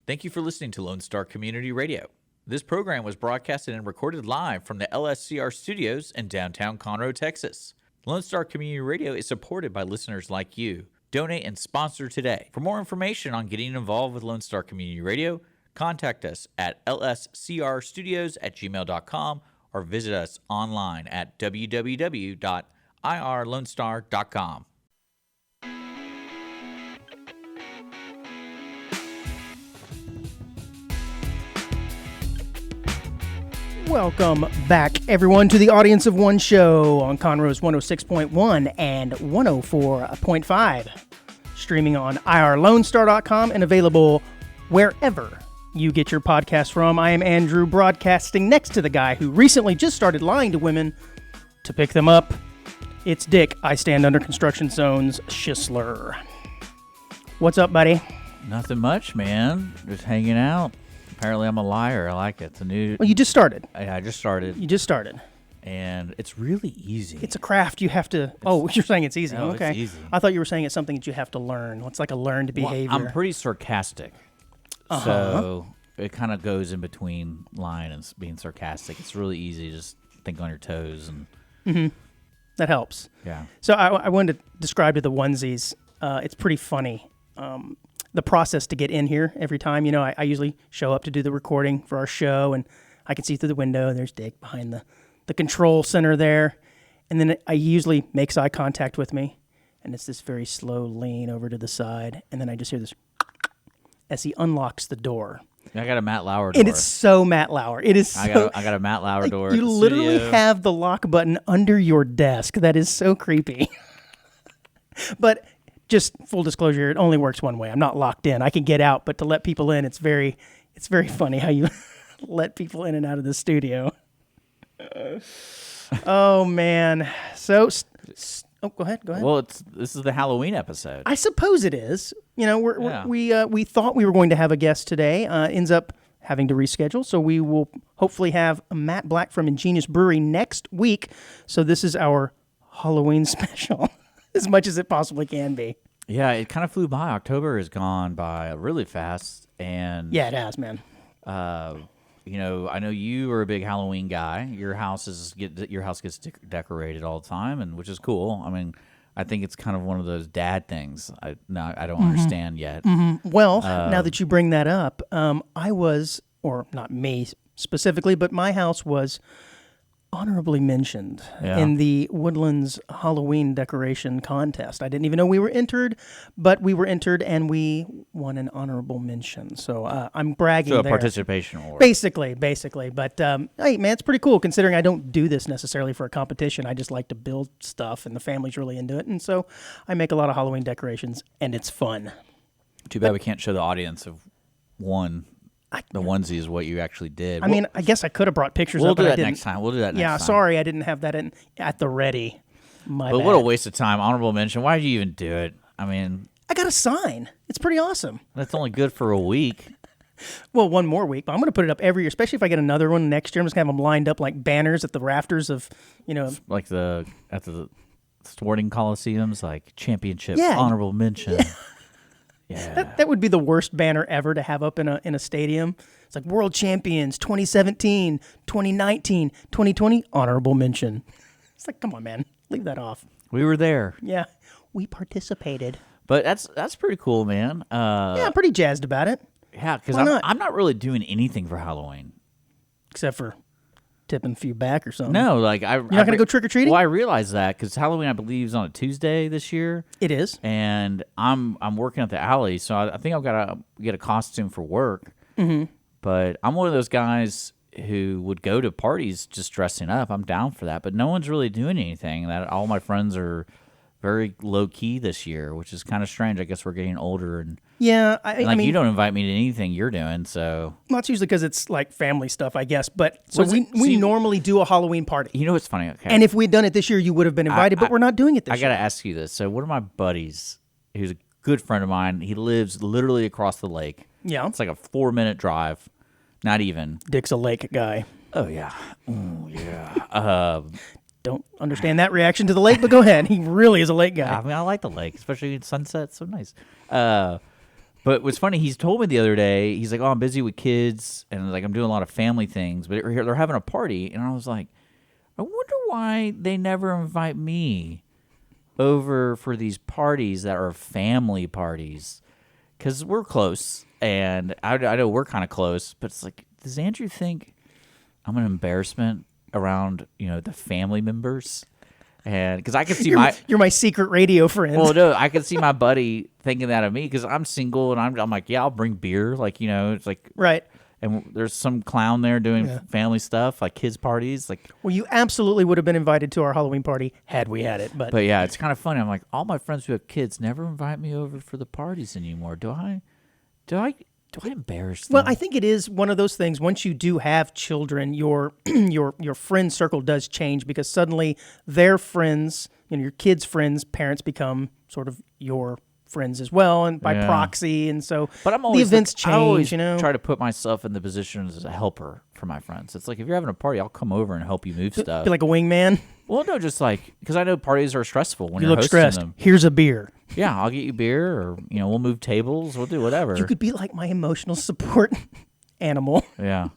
Thank you for listening to Lone Star Community Radio. This program was broadcasted and recorded live from the LSCR studios in downtown Conroe, Texas. Lone Star Community Radio is supported by listeners like you. Donate and sponsor today. For more information on getting involved with Lone Star Community Radio, contact us at lscrstudios@gmail.com or visit us online at www.irlonestar.com. Welcome back, everyone, to the Audience of One show on Conroe's 106.1 and 104.5. Streaming on irlonestar.com and available wherever you get your podcast from. I am Andrew, broadcasting next to the guy who recently just started lying to women to pick them up. It's Dick, I stand under construction zones, Schisler. What's up, buddy? Nothing much, man. Just hanging out. Apparently, I'm a liar. I like it. It's a new... Well, you just started. I just started. You just started. And it's really easy. It's a craft you have to... You're saying it's easy. No, okay. it's easy. I thought you were saying it's something that you have to learn. It's like a learned behavior. I'm pretty sarcastic. So it kind of goes in between lying and being sarcastic. It's really easy. Just think on your toes. And That helps. yeah. So I wanted to describe to the onesies. It's pretty funny. The process to get in here every time. You know, I usually show up to do the recording for our show, and I can see through the window. There's Dick behind the control center there. And then I usually makes eye contact with me, and it's this very slow lean over to the side. And then I just hear this as he unlocks the door. I got a Matt Lauer door. And it's so Matt Lauer. It is so... I got a Matt Lauer door. You at the literally studio. have the lock button under your desk. That is so creepy. But just full disclosure, it only works one way. I'm not locked in. I can get out, but to let people in, it's very funny how you let people in and out of the studio. Oh man. So go ahead. Well, this is the Halloween episode. I suppose it is. You know, we thought we were going to have a guest today. Ends up having to reschedule, so we will hopefully have Matt Black from Ingenious Brewery next week. So this is our Halloween special, as much as it possibly can be. Yeah, it kind of flew by. October has gone by really fast, and Yeah, it has, man. you know, I know you are a big Halloween guy. Your house gets decorated all the time, and which is cool. I mean, I think it's kind of one of those dad things. I don't understand yet. Well, now that you bring that up, I was, or not me specifically, but my house was honorably mentioned in the Woodlands Halloween decoration contest. I didn't even know we were entered, but we were entered and we won an honorable mention. So I'm bragging So a there. participation award. Basically. But hey, man, it's pretty cool considering I don't do this necessarily for a competition. I just like to build stuff, and the family's really into it. And so I make a lot of Halloween decorations, and it's fun. Too bad we can't show the audience of the onesie is what you actually did. I mean, I guess I could have brought pictures We'll up, do but I that didn't. next time. We'll do that next Yeah, time. sorry I didn't have that at the ready. My But bad. what a waste of time. Honorable mention. Why did you even do it? I mean, I got a sign. It's pretty awesome. that's only good for a week. Well, one more week, but I'm going to put it up every year, especially if I get another one next year. I'm just going to have them lined up like banners at the rafters of, Like at the sporting coliseums, like championship, Yeah. honorable mention. Yeah. That would be the worst banner ever to have up in a stadium. It's like World Champions 2017, 2019, 2020, honorable mention. It's like, come on, man. Leave that off. We were there. Yeah. We participated. But that's pretty cool, man. Yeah, I'm pretty jazzed about it. Yeah, because Why not? I'm not really doing anything for Halloween. Except for tipping a few back or something. No, like You're not going to go trick-or-treating? Well, I realize that because Halloween, I believe, is on a Tuesday this year. It is. And I'm working at the alley, so I think I've got to get a costume for work. Mm-hmm. But I'm one of those guys who would go to parties just dressing up. I'm down for that, but no one's really doing anything. That all my friends are very low key this year, which is kind of strange. I guess we're getting older, and Yeah, I mean, you don't invite me to anything you're doing. So well, it's usually because it's like family stuff, I guess. But so Was it- we see- normally do a Halloween party. you know what's funny? Okay, And if we'd done it this year, you would have been invited, but we're not doing it this I year. got to ask you this. So one of my buddies, who's a good friend of mine, he lives literally across the lake. Yeah. It's like a 4-minute drive, not even. Dick's a lake guy. Oh yeah, yeah. Don't understand that reaction to the lake, but go ahead. He really is a lake guy. I mean, I like the lake, especially at sunset. It's so nice. But what's funny, he's told me the other day, he's like, oh, I'm busy with kids, and like I'm doing a lot of family things, but they're having a party, and I was like, I wonder why they never invite me over for these parties that are family parties, because we're close, and I know we're kind of close, but it's like, does Andrew think I'm an embarrassment around, the family members? And because I could see you're my secret radio friend. Well, no, I could see my buddy thinking that of me because I'm single and I'm like, yeah, I'll bring beer. Like, it's like, right. And there's some clown there doing family stuff, like kids parties. Like, well, you absolutely would have been invited to our Halloween party had we had it. But yeah, it's kind of funny. I'm like, all my friends who have kids never invite me over for the parties anymore. Do I embarrass them? Well, I think it is one of those things. Once you do have children, your your friend circle does change because suddenly their friends, your kids' friends' parents become sort of your friends as well, and by proxy, and so. But I'm always the events change. I always try to put myself in the position as a helper for my friends. It's like if you're having a party, I'll come over and help you move stuff. Be like a wingman. Well, no, just like because I know parties are stressful when you you're look hosting stressed. them. Here's a beer. Yeah, I'll get you beer, or we'll move tables. We'll do whatever. You could be like my emotional support animal. Yeah,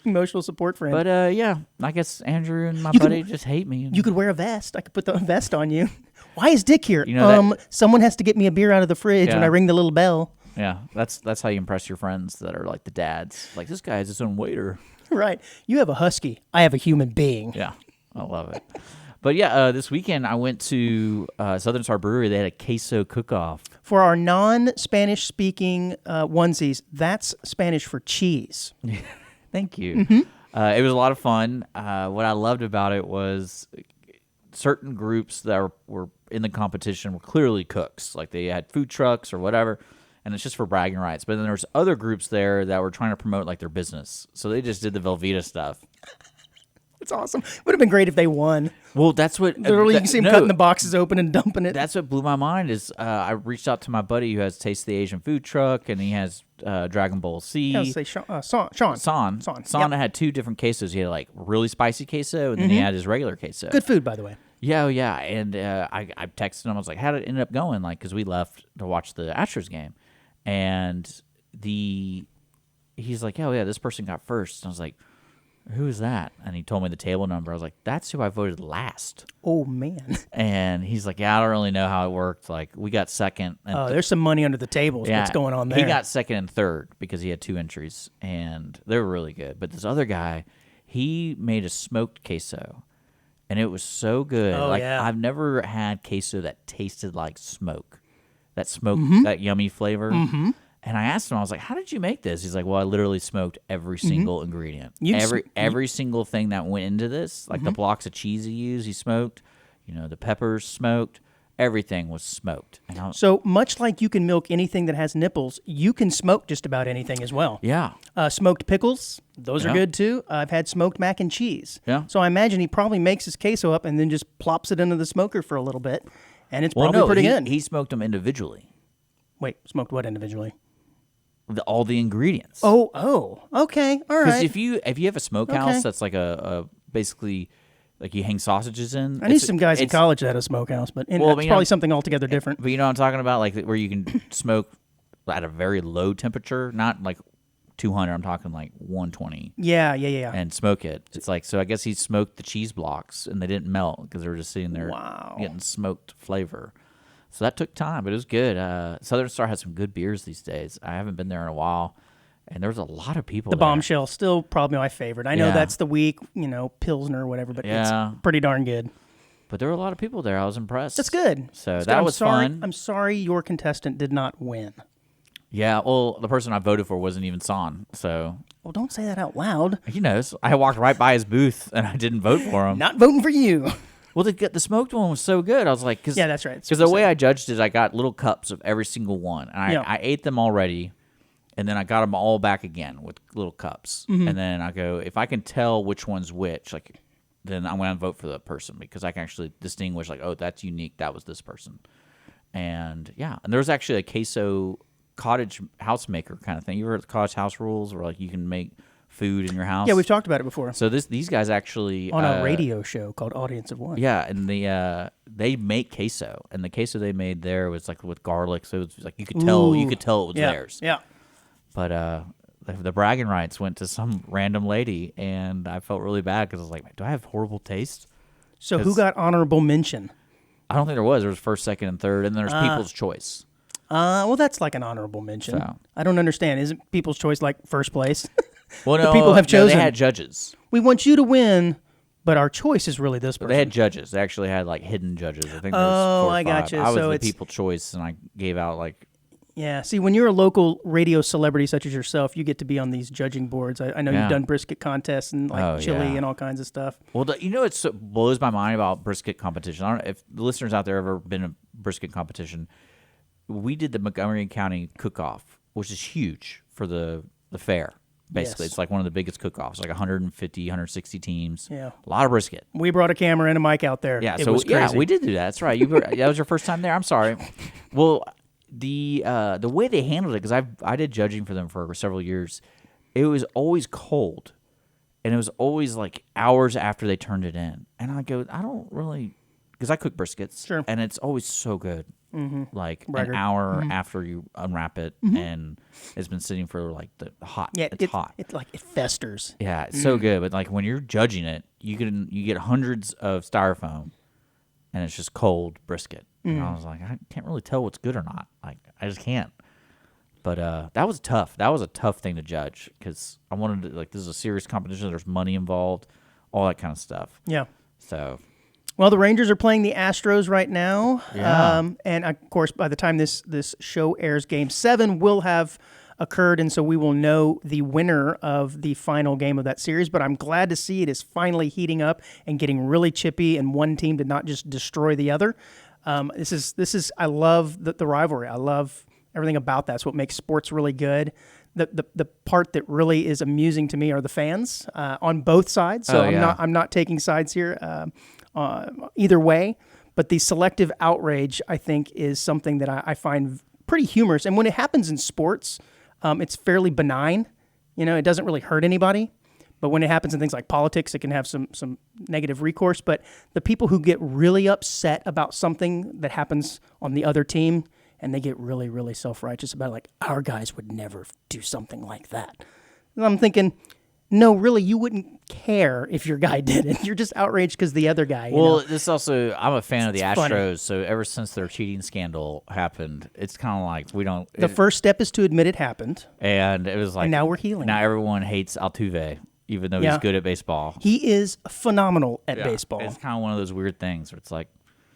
emotional support friend. But I guess Andrew and my buddy just hate me. You could wear a vest. I could put the vest on you. Why is Dick here? That, someone has to get me a beer out of the fridge when I ring the little bell. Yeah, that's how you impress your friends that are like the dads. Like, this guy has his own waiter. Right. You have a husky. I have a human being. Yeah, I love it. But yeah, this weekend I went to Southern Star Brewery. They had a queso cook-off. For our non-Spanish speaking onesies, that's Spanish for cheese. Thank you. Mm-hmm. It was a lot of fun. What I loved about it was certain groups that were in the competition were clearly cooks. Like, they had food trucks or whatever, and it's just for bragging rights. But then there's other groups there that were trying to promote like their business. So they just did the Velveeta stuff. It's awesome. Would have been great if they won. Well, that's what... Literally, you can see them cutting the boxes open and dumping it. That's what blew my mind is I reached out to my buddy who has Taste the Asian Food Truck, and he has Dragon Ball C. I was say Sean. Son had two different quesos. He had like really spicy queso, and then he had his regular queso. Good food, by the way. Yeah, yeah. And I texted him. I was like, how did it end up going? Like, because we left to watch the Astros game. And he's like, oh, yeah, this person got first. And I was like, who is that? And he told me the table number. I was like, that's who I voted last. Oh, man. And he's like, yeah, I don't really know how it worked. Like, we got second. And there's some money under the table. Yeah, what's going on there? He got second and third because he had two entries, and they were really good. But this other guy, he made a smoked queso, and it was so good. Oh, yeah. I've never had queso that tasted like smoke. That smoke, that yummy flavor. Mm-hmm. And I asked him, I was like, how did you make this? He's like, well, I literally smoked every single ingredient. Every single thing that went into this, like the blocks of cheese he used, he smoked. The peppers smoked. Everything was smoked. So much like you can milk anything that has nipples, you can smoke just about anything as well. Yeah. Smoked pickles, those are good too. I've had smoked mac and cheese. Yeah. So I imagine he probably makes his queso up and then just plops it into the smoker for a little bit. And it's probably pretty good. He smoked them individually. Wait, smoked what individually? All the ingredients. Oh, okay, all right. Because if you have a smokehouse that's like a basically like you hang sausages in. I knew some guys in college that had a smokehouse, but it's probably something altogether different. But you know what I'm talking about, like where you can smoke at a very low temperature, not like 200. I'm talking like 120. Yeah. And smoke it. It's like, so I guess he smoked the cheese blocks and they didn't melt because they were just sitting there getting smoked flavor. So that took time, but it was good. Southern Star has some good beers these days. I haven't been there in a while, and there was a lot of people there. Bombshell, still probably my favorite. I know that's the weak, Pilsner or whatever, but it's pretty darn good. But there were a lot of people there. I was impressed. That's good. So that was fun. I'm sorry your contestant did not win. Yeah, well, the person I voted for wasn't even Son, so... Well, don't say that out loud. He knows. I walked right by his booth, and I didn't vote for him. Not voting for you. Well, the smoked one was so good. I was like, yeah, that's right. Because the way I judged it, I got little cups of every single one, and I ate them already, and then I got them all back again with little cups, and then I go, if I can tell which one's which, like, then I'm going to vote for the person because I can actually distinguish, like, oh, that's unique. That was this person, and and there was actually a queso cottage house maker kind of thing. You ever heard of cottage house rules, where like you can make food in your house. Yeah, we've talked about it before. So these guys actually on a radio show called Audience of One. Yeah, and they make queso, and the queso they made there was like with garlic, so it was like you could tell it was theirs. Yeah. But the bragging rights went to some random lady, and I felt really bad because I was like, do I have horrible taste? So who got honorable mention? I don't think there was. There was first, second, and third, and then there's People's Choice. Well, that's like an honorable mention. So. I don't understand. Isn't People's Choice like first place? Well, the people have chosen. They had judges. We want you to win, but our choice is really this person. They had judges. They actually had like hidden judges. I think. I got you. I was so the People's Choice, and I gave out like. Yeah. See, when you're a local radio celebrity such as yourself, you get to be on these judging boards. I know you've done brisket contests and like chili and all kinds of stuff. Well, it blows my mind about brisket competition. I don't know if the listeners out there have ever been in a brisket competition. We did the Montgomery County Cook-Off, which is huge for the fair. Basically, It's like one of the biggest cook-offs, like 150, 160 teams. Yeah. A lot of brisket. We brought a camera and a mic out there. Yeah, it was crazy. We did do that. That's right. That was your first time there. I'm sorry. Well, the way they handled it, because I did judging for them for several years, it was always cold, and it was always like hours after they turned it in. And I go, I don't really, because I cook briskets, sure, and it's always so good. Mm-hmm. Like Bragger. An hour after you unwrap it, and it's been sitting for like the hot. Yeah, it's hot. It festers. Yeah, it's so good. But like when you're judging it, you get hundreds of styrofoam, and it's just cold brisket. And I was like, I can't really tell what's good or not. Like I just can't. But that was tough. That was a tough thing to judge because I wanted to this is a serious competition. There's money involved, all that kind of stuff. Yeah. So. Well, the Rangers are playing the Astros right now. Yeah. And, of course, by the time this show airs, Game 7 will have occurred, and so we will know the winner of the final game of that series. But I'm glad to see it is finally heating up and getting really chippy, and one team did not just destroy the other. This is I love the rivalry. I love everything about that. It's what makes sports really good. The part that really is amusing to me are the fans on both sides. So I'm not taking sides here. Either way, but the selective outrage, I think, is something that I find pretty humorous. And when it happens in sports, it's fairly benign. It doesn't really hurt anybody. But when it happens in things like politics, it can have some negative recourse. But the people who get really upset about something that happens on the other team, and they get really, really self-righteous about it, like, our guys would never do something like that. And I'm thinking, no, really, you wouldn't care if your guy did it. You're just outraged because the other guy. This also, I'm a fan of the Astros, funny. So ever since their cheating scandal happened, it's kind of like we don't. The first step is to admit it happened. And it was like. And now we're healing. Now everyone hates Altuve, even though he's good at baseball. He is phenomenal at baseball. It's kind of one of those weird things where it's like.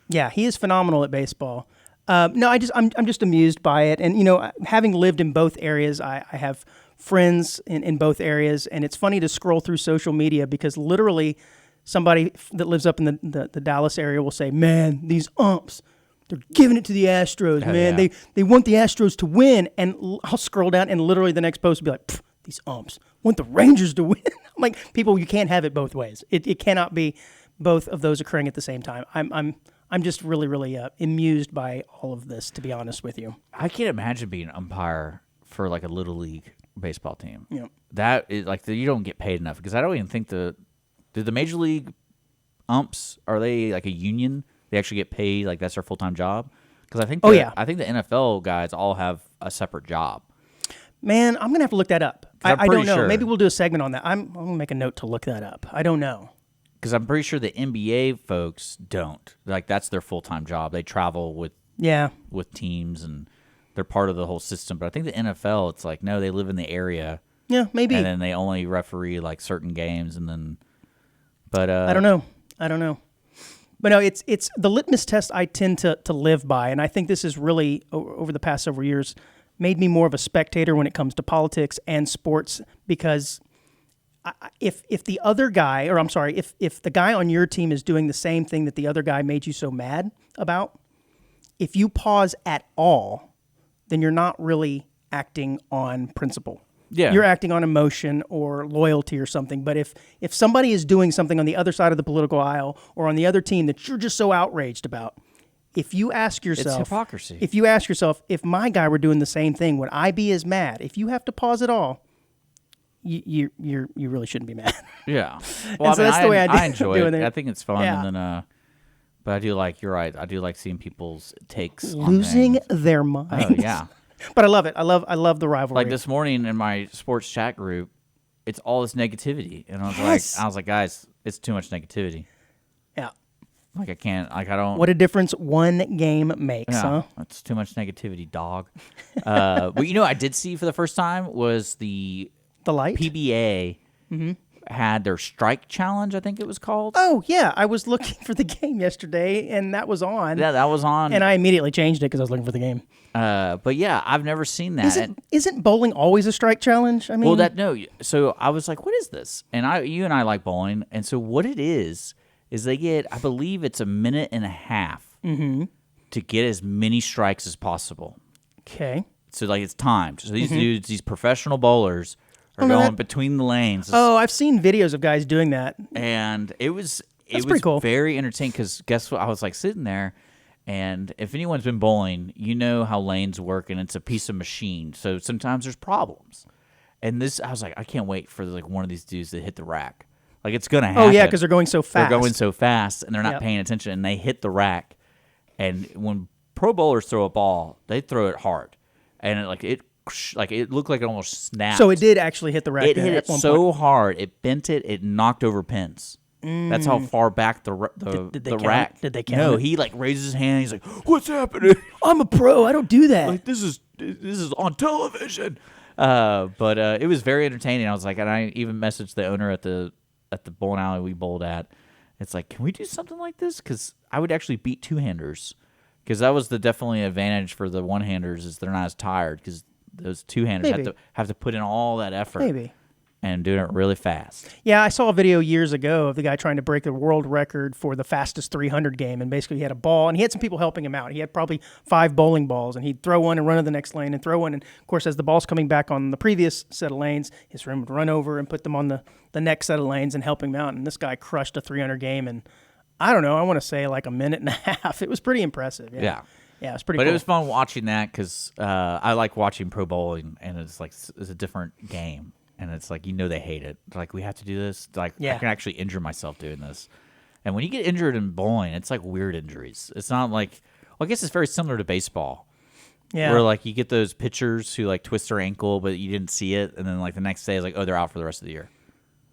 Yeah, he is phenomenal at baseball. No, I'm just amused by it. And, having lived in both areas, I have friends in both areas, and it's funny to scroll through social media because literally somebody that lives up in the Dallas area will say, man, these umps, they're giving it to the Astros, man. Yeah. They want the Astros to win. And I'll scroll down, and literally the next post will be like, these umps want the Rangers to win. I'm like, people, you can't have it both ways. It cannot be both of those occurring at the same time. I'm just really, really amused by all of this, to be honest with you. I can't imagine being an umpire for like a little league baseball team. Yeah. That is like you don't get paid enough because I don't even think do the major league umps, are they like a union? They actually get paid like that's their full-time job? Because I think I think the NFL guys all have a separate job. Man, I'm going to have to look that up. I don't know. Sure. Maybe we'll do a segment on that. I'm going to make a note to look that up. I don't know. Because I'm pretty sure the NBA folks don't. Like, that's their full-time job. They travel with teams, and they're part of the whole system. But I think the NFL, it's like, no, they live in the area. Yeah, maybe. And then they only referee, like, certain games, and then... But I don't know. But no, it's the litmus test I tend to live by, and I think this is really, over the past several years, made me more of a spectator when it comes to politics and sports, because... If the other guy, or I'm sorry, if the guy on your team is doing the same thing that the other guy made you so mad about, if you pause at all, then you're not really acting on principle. Yeah. You're acting on emotion or loyalty or something. But if somebody is doing something on the other side of the political aisle or on the other team that you're just so outraged about, if you ask yourself... It's hypocrisy. If you ask yourself, if my guy were doing the same thing, would I be as mad? If you have to pause at all... you really shouldn't be mad. Yeah. Well, so that's the way I enjoy do it. it. I think it's fun, Yeah. and then but I do like. You're right. I do like seeing people's takes Losing on things. their minds. Oh yeah. But I love it. I love the rivalry. Like this morning in my sports chat group, it's all this negativity, and Yes. I was like, guys, it's too much negativity. Yeah. Like I can't. Like I don't. What a difference one game makes, Yeah, huh? that's too much negativity, dog. But I did see for the first time was the The light? PBA had their strike challenge. I think it was called. Oh, yeah. I was looking for the game yesterday, and that was on. Yeah, that was on. And I immediately changed it because I was looking for the game. But yeah, I've never seen that. Isn't bowling always a strike challenge? I mean, So I was like, what is this? And you and I like bowling, and so what it is they get, I believe it's a minute and a half to get as many strikes as possible. okay. So like it's timed. So these dudes, these professional bowlers, are going between the lanes. Oh, I've seen videos of guys doing that. And it was pretty cool. very entertaining because guess what? I was like sitting there, and if anyone's been bowling, you know how lanes work, and it's a piece of machine. So sometimes there's problems. And I was like, I can't wait for like one of these dudes to hit the rack. Like it's gonna happen. Oh, yeah, because they're going so fast. They're going so fast, and they're not Yep. paying attention, and they hit the rack. And when pro bowlers throw a ball, they throw it hard, and it looked like it almost snapped. So it did actually hit the rack. It then hit at it one so point. hard, it bent it, it knocked over pins. That's how far back the Did they the count rack. it? Did they count No, it? he like raises his hand. He's like, "What's happening? I'm a pro. I don't do that. Like this is on television." But it was very entertaining. I was like, and I even messaged the owner at the bowling alley we bowled at. It's like, can we do something like this? Because I would actually beat two-handers. Because that was the definitely advantage for the one-handers is they're not as tired because those two-handers have to put in all that effort. Maybe. And doing it really fast. Yeah, I saw a video years ago of the guy trying to break the world record for the fastest 300 game, and basically he had a ball, and he had some people helping him out. He had probably 5 bowling balls, and he'd throw one and run to the next lane and throw one, and of course, as the ball's coming back on the previous set of lanes, his friend would run over and put them on the next set of lanes and help him out, and this guy crushed a 300 game, and I don't know, I want to say like a minute and a half. It was pretty impressive. Yeah, it was pretty But cool. it was fun watching that because I like watching pro bowling, and it's a different game. And it's like, they hate it. They're like, we have to do this. Like, I can actually injure myself doing this. And when you get injured in bowling, it's like weird injuries. It's not like, I guess it's very similar to baseball. Yeah. Where like you get those pitchers who like twist their ankle, but you didn't see it. And then like the next day, it's like, oh, they're out for the rest of the year.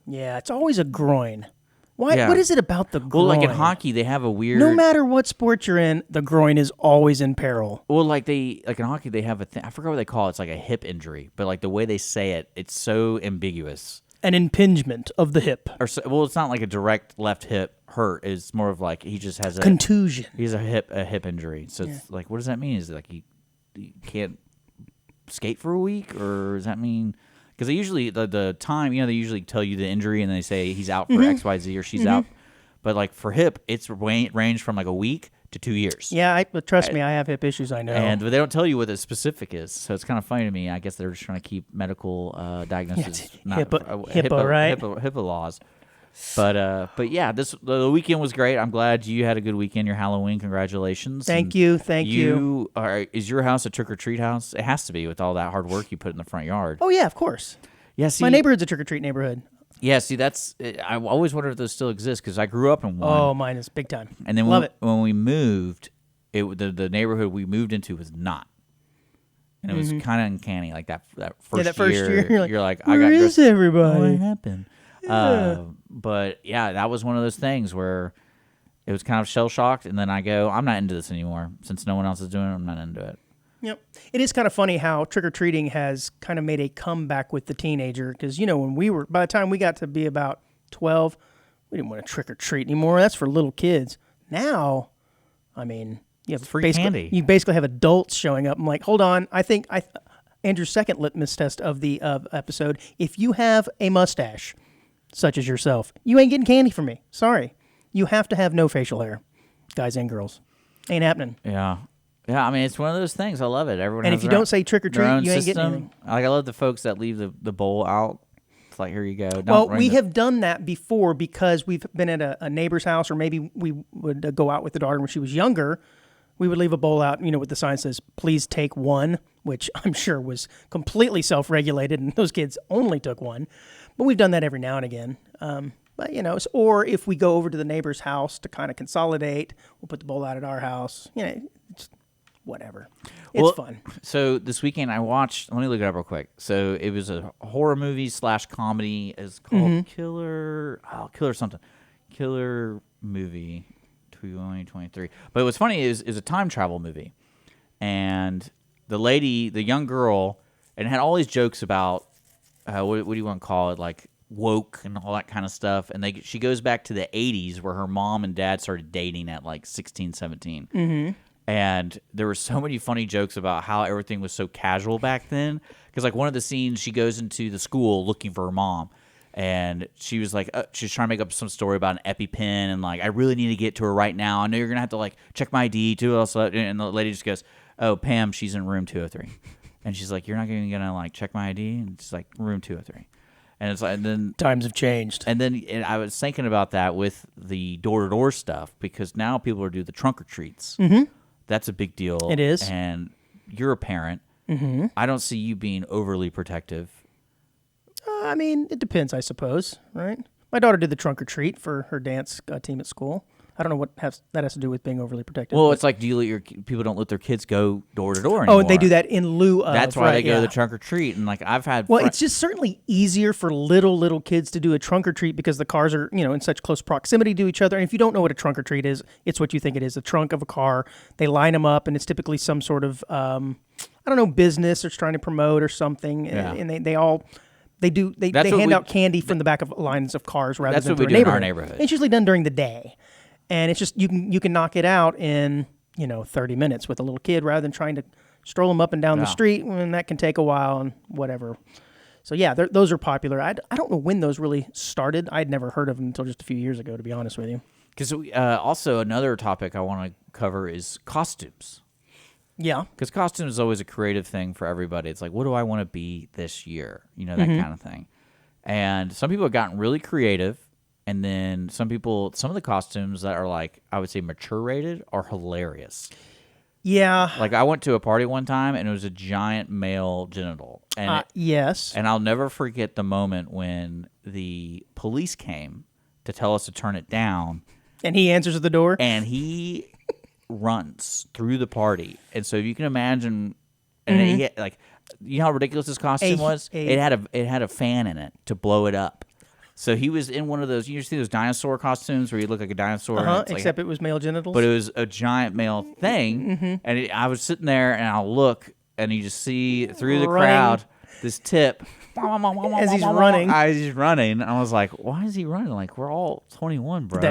Yeah, it's always a groin. Why? Yeah. What is it about the groin? Well, like in hockey, they have a weird. No matter what sport you're in, the groin is always in peril. Well, like in hockey, they have a thing. I forgot what they call it. It's like a hip injury, but like the way they say it, it's so ambiguous. An impingement of the hip. Well, it's not like a direct left hip hurt. It's more of like he just has a contusion. He has a hip injury. So it's like, what does that mean? Is it like he can't skate for a week, or does that mean? Because they usually the time, they usually tell you the injury and they say he's out for X, Y, Z, or she's out. But like for hip, it's ranged from like a week to 2 years. Yeah, but trust me, I have hip issues. I know. But they don't tell you what the specific is, so it's kind of funny to me. I guess they're just trying to keep medical diagnosis, HIPAA, right? HIPAA laws. But yeah, the weekend was great. I'm glad you had a good weekend. Your Halloween, congratulations! Thank you. Is your house a trick or treat house? It has to be with all that hard work you put in the front yard. Oh yeah, of course. Yeah, see, my neighborhood's a trick or treat neighborhood. Yeah, see, I always wondered if those still exist because I grew up in one. Oh, mine is big time. And then Love it. when we moved, the neighborhood we moved into was not. And it was kind of uncanny, like that first year. You're like, where is everybody? What happened? Yeah. But yeah, that was one of those things where it was kind of shell shocked, and then I go, I'm not into this anymore. Since no one else is doing it, I'm not into it. Yep. It is kind of funny how trick-or-treating has kind of made a comeback with the teenager because, when by the time we got to be about 12, we didn't want to trick-or-treat anymore. That's for little kids. Now, I mean, you have free candy. You basically have adults showing up. I'm like, hold on. I think Andrew's second litmus test of the episode, if you have a mustache, such as yourself, you ain't getting candy from me. Sorry. You have to have no facial hair, guys and girls. Ain't happening. Yeah. Yeah, I mean, it's one of those things. I love it. Everyone and has if you don't say trick or treat, you ain't system. getting anything. Like, I love the folks that leave the bowl out. It's like, here you go. We have done that before because we've been at a neighbor's house, or maybe we would go out with the daughter when she was younger. We would leave a bowl out, with the sign that says, please take one, which I'm sure was completely self-regulated, and those kids only took one. But we've done that every now and again. But, or if we go over to the neighbor's house to kind of consolidate, we'll put the bowl out at our house. It's whatever. It's fun. So this weekend I watched, let me look it up real quick. So it was a horror movie / comedy. It's called Killer something. Killer movie 2023. But what's funny is a time travel movie. And the young girl, and it had all these jokes about, what do you want to call it, like woke and all that kind of stuff. And she goes back to the 80s where her mom and dad started dating at like 16, 17. Mm-hmm. And there were so many funny jokes about how everything was so casual back then. Because like one of the scenes, she goes into the school looking for her mom. And she was like, she's trying to make up some story about an EpiPen. And like, I really need to get to her right now. I know you're going to have to like check my ID too. And the lady just goes, oh, Pam, she's in room 203. And she's like, you're not even going to like check my ID? And it's like room 203. And it's like, and then times have changed. And then I was thinking about that with the door-to-door stuff, because now people are doing the trunk or treats. Mm-hmm. That's a big deal. It is. And you're a parent. Mm-hmm. I don't see you being overly protective. I mean, it depends, I suppose, right? My daughter did the trunk or treat for her dance team at school. I don't know what that has to do with being overly protective. Well, it's like, people don't let their kids go door to door anymore. Oh, they do that in lieu of. That's why they go to the trunk or treat. And like I've had. Well, it's just certainly easier for little kids to do a trunk or treat because the cars are in such close proximity to each other. And if you don't know what a trunk or treat is, it's what you think it is: the trunk of a car. They line them up, and it's typically some sort of business they're trying to promote or something. Yeah. And they hand out candy from the back of lines of cars rather than through a neighborhood. That's what we do in our neighborhood. It's usually done during the day. And it's just you can knock it out in 30 minutes with a little kid rather than trying to stroll them up and down the street, and that can take a while and whatever. So yeah, those are popular. I don't know when those really started. I'd never heard of them until just a few years ago, to be honest with you. Because also another topic I want to cover is costumes. Yeah, because costumes is always a creative thing for everybody. It's like, what do I want to be this year? That kind of thing. And some people have gotten really creative. And then some of the costumes that are like, I would say mature rated are hilarious. Yeah. Like I went to a party one time and it was a giant male genital. And yes. And I'll never forget the moment when the police came to tell us to turn it down. And he answers the door. And he runs through the party. And so you can imagine, and he had, like, you know how ridiculous this costume was? It had a fan in it to blow it up. So he was in one of those, you see those dinosaur costumes where you look like a dinosaur. Except it was male genitals. But it was a giant male thing. And I was sitting there and I'll look and you just see through the crowd this tip. As he's running. As he's running. I was like, why is he running? Like, we're all 21, bro.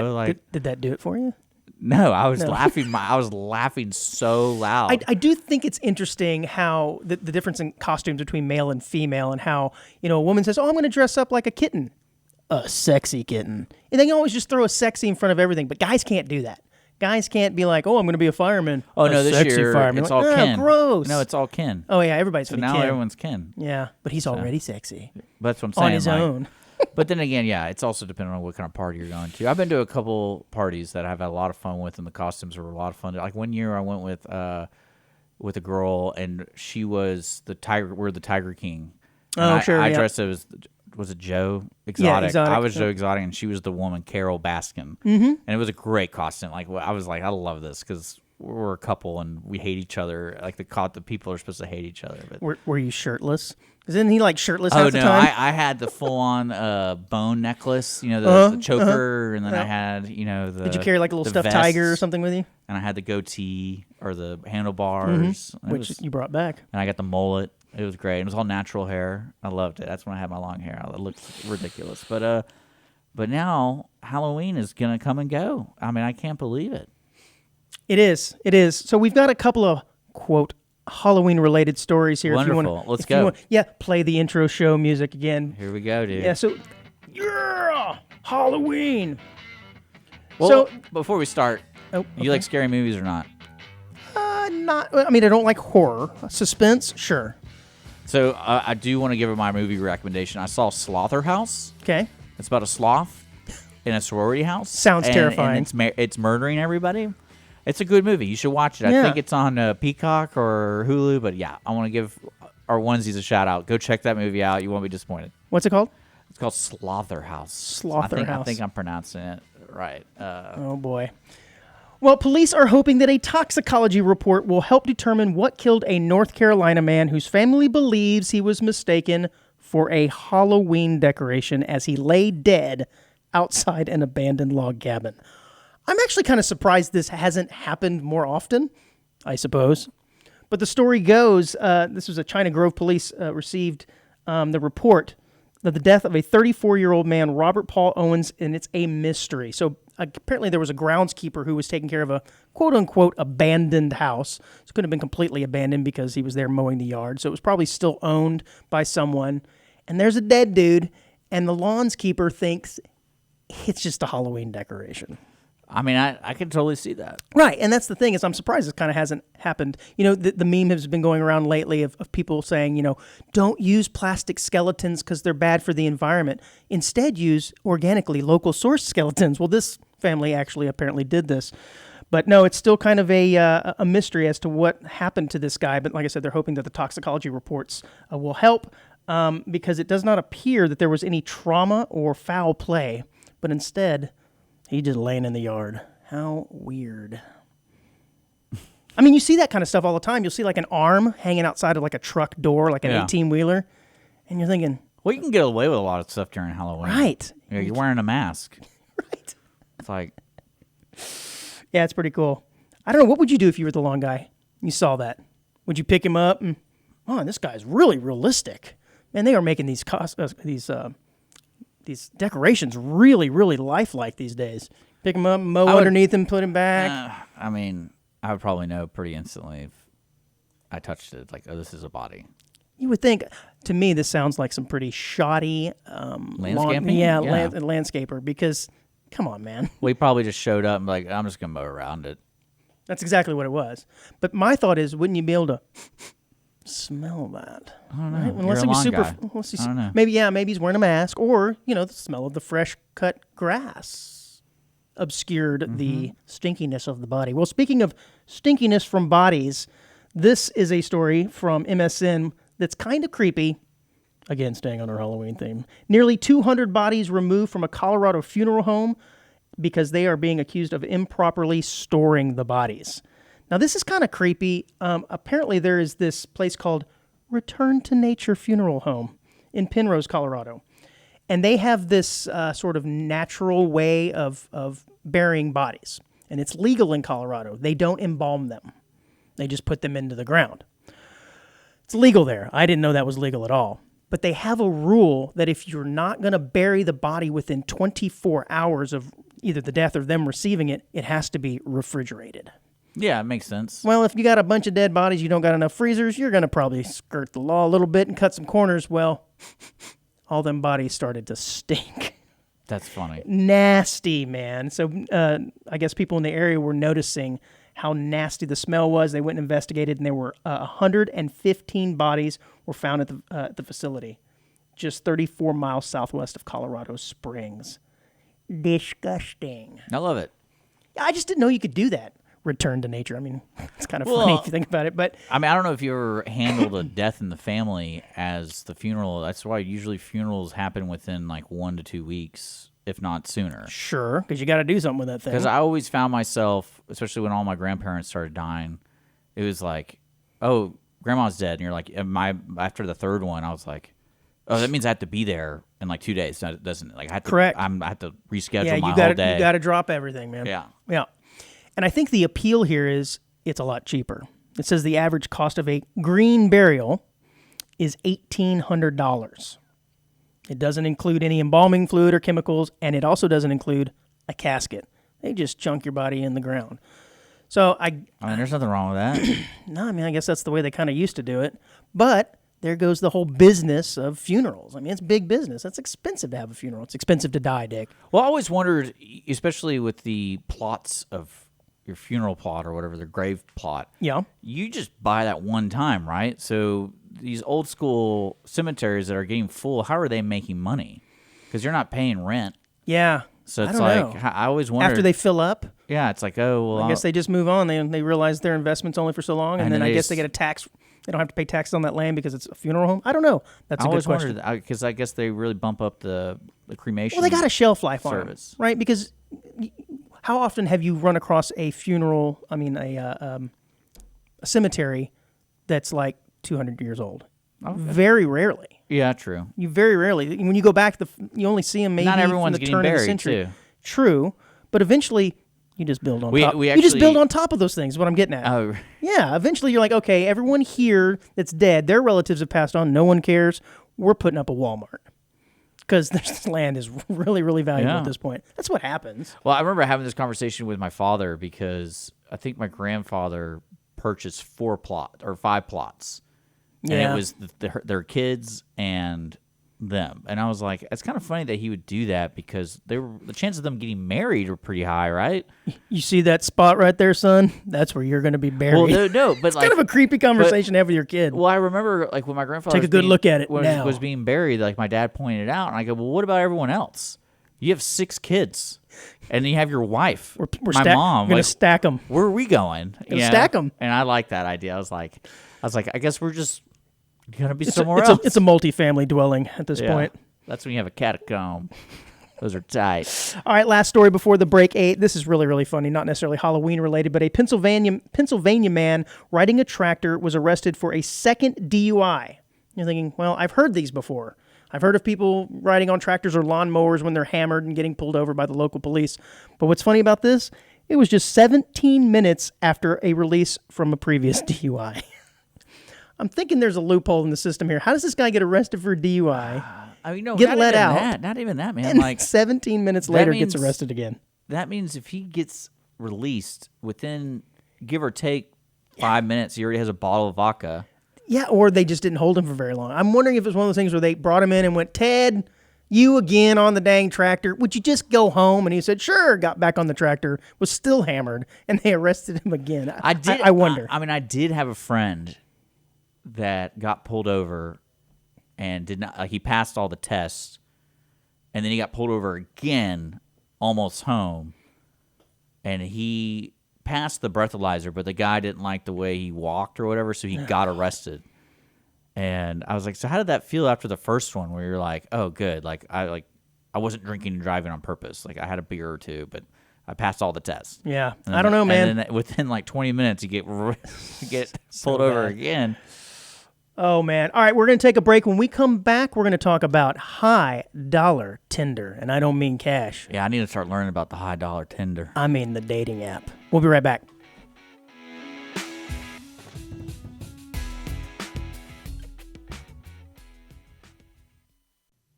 Did that do it for you? No, I was laughing. I was laughing so loud. I do think it's interesting how the difference in costumes between male and female, and how a woman says, "Oh, I'm going to dress up like a kitten." A sexy kitten. And they can always just throw a sexy in front of everything, but guys can't do that. Guys can't be like, oh, I'm going to be a fireman. Oh, no, this year fireman. it's all Ken. Gross. No, it's all Ken. Oh, yeah, everybody's now Ken. Everyone's Ken. Yeah, but he's already sexy. That's what I'm saying. On his own. But then again, yeah, it's also depending on what kind of party you're going to. I've been to a couple parties that I've had a lot of fun with, and the costumes were a lot of fun. Like one year I went with a girl, and she was the tiger. We're the Tiger King. And sure. I dressed as... Was it Joe Exotic? Yeah, Exotic. I was Joe Exotic, and she was the woman, Carol Baskin. Mm-hmm. And it was a great costume. Like I was like, I love this because we're a couple and we hate each other. Like the people are supposed to hate each other. But were you shirtless? Isn't he like shirtless half the time? I had the full on bone necklace. The choker, and then I had the. Did you carry like a little stuffed tiger or something with you? And I had the goatee or the handlebars, which you brought back. And I got the mullet. It was great. It was all natural hair. I loved it. That's when I had my long hair. It looked ridiculous. But now Halloween is gonna come and go. I mean, I can't believe it. It is. So we've got a couple of quote Halloween related stories here. Wonderful. If you wanna, Let's go. Play the intro show music again. Here we go, dude. Yeah. So, Halloween. Well, so before we start, you like scary movies or not? Not. I mean, I don't like horror. Suspense, sure. So I do want to give my movie recommendation. I saw Slaughterhouse. Okay. It's about a sloth in a sorority house. Sounds terrifying. And it's murdering everybody. It's a good movie. You should watch it. Yeah. I think it's on Peacock or Hulu. But yeah, I want to give our onesies a shout out. Go check that movie out. You won't be disappointed. What's it called? It's called Slaughterhouse. Slaughterhouse. I think I'm pronouncing it right. Oh, boy. Well, police are hoping that a toxicology report will help determine what killed a North Carolina man whose family believes he was mistaken for a Halloween decoration as he lay dead outside an abandoned log cabin. I'm actually kind of surprised this hasn't happened more often, I suppose. But the story goes, this was a China Grove police received the report of the death of a 34-year-old man, Robert Paul Owens, and it's a mystery. So apparently there was a groundskeeper who was taking care of a quote-unquote abandoned house. It couldn't have been completely abandoned because he was there mowing the yard. So it was probably still owned by someone. And there's a dead dude, and the lawnskeeper thinks it's just a Halloween decoration. I mean, I can totally see that. Right, and that's the thing is I'm surprised this kind of hasn't happened. You know, the meme has been going around lately of people saying, you know, don't use plastic skeletons because they're bad for the environment. Instead, use organically local source skeletons. Well, this family actually apparently did this. But no, it's still kind of a mystery as to what happened to this guy. But like I said, they're hoping that the toxicology reports will help because it does not appear that there was any trauma or foul play. But instead, he just laying in the yard. How weird. I mean, you see that kind of stuff all the time. You'll see like an arm hanging outside of like a truck door, like an 18-wheeler. And you're thinking... Well, you can get away with a lot of stuff during Halloween. Right. You're wearing a mask. Right. It's like... Yeah, it's pretty cool. I don't know. What would you do if you were the lawn guy? You saw that. Would you pick him up? And, oh, this guy's really realistic. Man, they are making these decorations really, really lifelike these days. Pick them up, mow underneath him, put him back. I mean, I would probably know pretty instantly if I touched it. Like, oh, this is a body. You would think, to me, this sounds like some pretty shoddy landscaping. Landscaper. Because, come on, man. We probably just showed up and like, I'm just gonna mow around it. That's exactly what it was. But my thought is, wouldn't you be able to smell that? I don't know. Right? You're Unless a he was lawn super. guy. Unless I don't know. Maybe he's wearing a mask, or the smell of the fresh cut grass obscured the stinkiness of the body. Well, speaking of stinkiness from bodies, this is a story from MSN that's kind of creepy. Again, staying on our Halloween theme. Nearly 200 bodies removed from a Colorado funeral home because they are being accused of improperly storing the bodies. Now, this is kind of creepy. Apparently, there is this place called Return to Nature Funeral Home in Penrose, Colorado. And they have this sort of natural way of burying bodies. And it's legal in Colorado. They don't embalm them. They just put them into the ground. It's legal there. I didn't know that was legal at all. But they have a rule that if you're not going to bury the body within 24 hours of either the death or them receiving it, it has to be refrigerated. Yeah, it makes sense. Well, if you got a bunch of dead bodies, you don't got enough freezers, you're going to probably skirt the law a little bit and cut some corners. Well, all them bodies started to stink. That's funny. Nasty, man. So I guess people in the area were noticing how nasty the smell was. They went and investigated, and there were 115 bodies were found at the facility, just 34 miles southwest of Colorado Springs. Disgusting. I love it. I just didn't know you could do that. Return to nature. I mean, it's kind of funny if you think about it. But I mean, I don't know if you ever handled a death in the family as the funeral. That's why usually funerals happen within like 1 to 2 weeks, if not sooner. Sure, because you got to do something with that thing. Because I always found myself, especially when all my grandparents started dying, it was like, oh, grandma's dead. And you're like, after the third one, I was like, oh, that means I have to be there in like 2 days. That doesn't, like, I have to, correct. I have to reschedule yeah, my you gotta, whole day. You got to drop everything, man. Yeah. Yeah. And I think the appeal here is it's a lot cheaper. It says the average cost of a green burial is $1,800. It doesn't include any embalming fluid or chemicals, and it also doesn't include a casket. They just chunk your body in the ground. So I mean, there's nothing wrong with that. No, I mean, I guess that's the way they kind of used to do it. But there goes the whole business of funerals. I mean, it's big business. It's expensive to have a funeral. It's expensive to die, Dick. Well, I always wondered, especially with the plots of your funeral plot or whatever, the grave plot. Yeah. You just buy that one time, right? So these old school cemeteries that are getting full, how are they making money? Because you're not paying rent. Yeah. So I it's don't like know. I always wondered. After they fill up, yeah, it's like, oh well. I guess they just move on. They realize their investment's only for so long, and then I guess they get a tax. They don't have to pay taxes on that land because it's a funeral home. I don't know. That's a good question. I always wondered because I guess they really bump up the cremation. Well, they got a shelf life on service, them, right? Because how often have you run across a funeral? I mean, a cemetery that's like 200 years old. Okay. Very rarely. Yeah, true. You very rarely. When you go back, you only see them maybe not everyone's from the getting turn buried, of the century. Too. True, but eventually you just build on top. You just build on top of those things. Is what I'm getting at. Oh, yeah. Eventually, you're like, okay, everyone here that's dead, their relatives have passed on. No one cares. We're putting up a Walmart because this land is really, really valuable at this point. That's what happens. Well, I remember having this conversation with my father because I think my grandfather purchased 5 plots. And it was their kids and them. And I was like, it's kind of funny that he would do that because the chances of them getting married were pretty high, right? You see that spot right there, son? That's where you're going to be buried. Well, no, but it's kind of a creepy conversation to have with your kid. Well, I remember like when my grandfather take a good look at it now. Was being buried, like my dad pointed it out, and I go, well, what about everyone else? You have 6 kids, and you have your wife, my mom. We're going to stack them. Where are we going? Stack them. And I like that idea. I was like, I guess we're just gonna be somewhere else. It's a multi-family dwelling at this point. That's when you have a catacomb. Those are tight. All right, last story before the break. This is really, really funny. Not necessarily Halloween related, but a Pennsylvania man riding a tractor was arrested for a second DUI. You're thinking, well, I've heard these before. I've heard of people riding on tractors or lawnmowers when they're hammered and getting pulled over by the local police. But what's funny about this? It was just 17 minutes after a release from a previous DUI. I'm thinking there's a loophole in the system here. How does this guy get arrested for a DUI? I mean, no, get let out. Not even that, man. And like 17 minutes later, gets arrested again. That means if he gets released within, give or take, 5 minutes, he already has a bottle of vodka. Yeah, or they just didn't hold him for very long. I'm wondering if it's one of those things where they brought him in and went, Ted, you again on the dang tractor. Would you just go home? And he said, sure. Got back on the tractor, was still hammered, and they arrested him again. I wonder. I did have a friend that got pulled over and did not. He passed all the tests, and then he got pulled over again, almost home, and he passed the breathalyzer, but the guy didn't like the way he walked or whatever, so he got arrested. And I was like, so how did that feel after the first one, where you're like, oh, good, I wasn't drinking and driving on purpose, like I had a beer or two, but I passed all the tests. Yeah, I don't know, man. And then within like 20 minutes, you get pulled over again. Oh, man. All right, we're going to take a break. When we come back, we're going to talk about high-dollar Tinder, and I don't mean cash. Yeah, I need to start learning about the high-dollar Tinder. I mean the dating app. We'll be right back.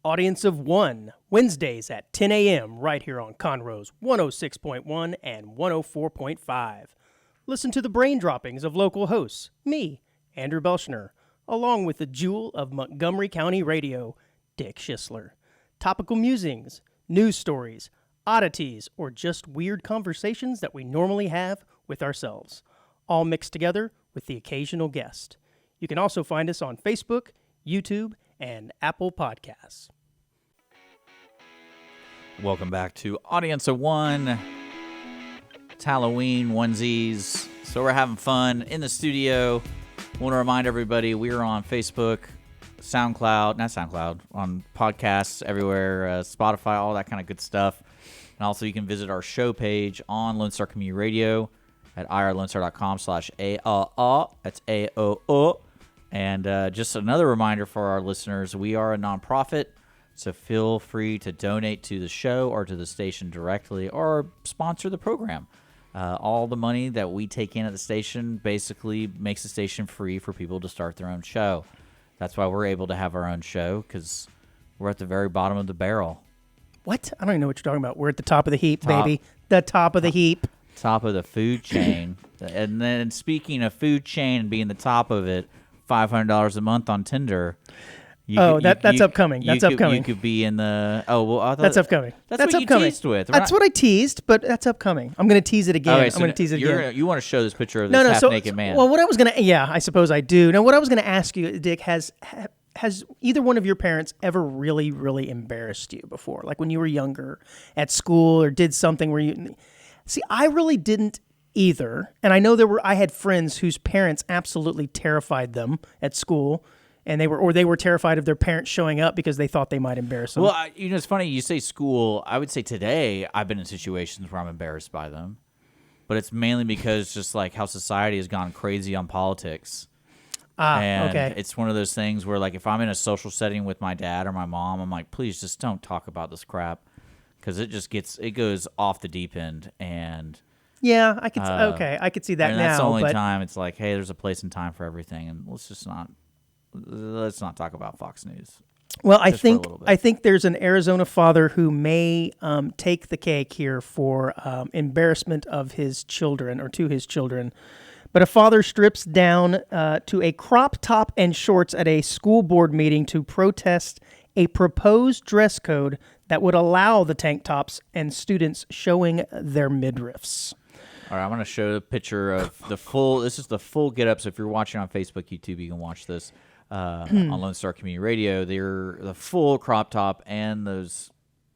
Audience of One, Wednesdays at 10 a.m. right here on Conroe's 106.1 and 104.5. Listen to the brain droppings of local hosts, me, Andrew Belshner, along with the jewel of Montgomery County radio, Dick Schisler. Topical musings, news stories, oddities, or just weird conversations that we normally have with ourselves, all mixed together with the occasional guest. You can also find us on Facebook, YouTube, and Apple Podcasts. Welcome back to Audience of One. It's Halloween onesies, so we're having fun in the studio. Want to remind everybody we are on Facebook, on podcasts everywhere, Spotify, all that kind of good stuff. And also you can visit our show page on Lone Star Community Radio at irlonestar.com/AOO. That's AOO. And just another reminder for our listeners, we are a nonprofit, so feel free to donate to the show or to the station directly or sponsor the program. All the money that we take in at the station basically makes the station free for people to start their own show. That's why we're able to have our own show, because we're at the very bottom of the barrel. What? I don't even know what you're talking about. We're at the top of the heap, baby. The top of the heap. Top of the food chain. And then speaking of food chain and being the top of it, $500 a month on Tinder. That's upcoming. That's upcoming. You could be in the... that's upcoming. That's what upcoming. You teased with. That's what I teased, but that's upcoming. I'm going to tease it again. Okay, I'm going to tease it again. You want to show this picture of this half-naked man. Well, what I was going to... Yeah, I suppose I do. Now, what I was going to ask you, Dick, has either one of your parents ever really, really embarrassed you before? Like when you were younger at school or did something where you... See, I really didn't either. And I know I had friends whose parents absolutely terrified them at school, and they were terrified of their parents showing up because they thought they might embarrass them. Well, it's funny you say school. I would say today I've been in situations where I'm embarrassed by them, but it's mainly because just like how society has gone crazy on politics. And okay. it's one of those things where, like, if I'm in a social setting with my dad or my mom, I'm like, please just don't talk about this crap, because it goes off the deep end. And yeah, I could see that and now. that's the only but time it's like, hey, there's a place and time for everything, and let's not talk about Fox News. Well, I think there's an Arizona father who may take the cake here for embarrassment of his children or to his children. But a father strips down to a crop top and shorts at a school board meeting to protest a proposed dress code that would allow the tank tops and students showing their midriffs. All right, I'm going to show a picture of the full. This is the full get-up. So if you're watching on Facebook, YouTube, you can watch this on Lone Star Community Radio. They're the full crop top and those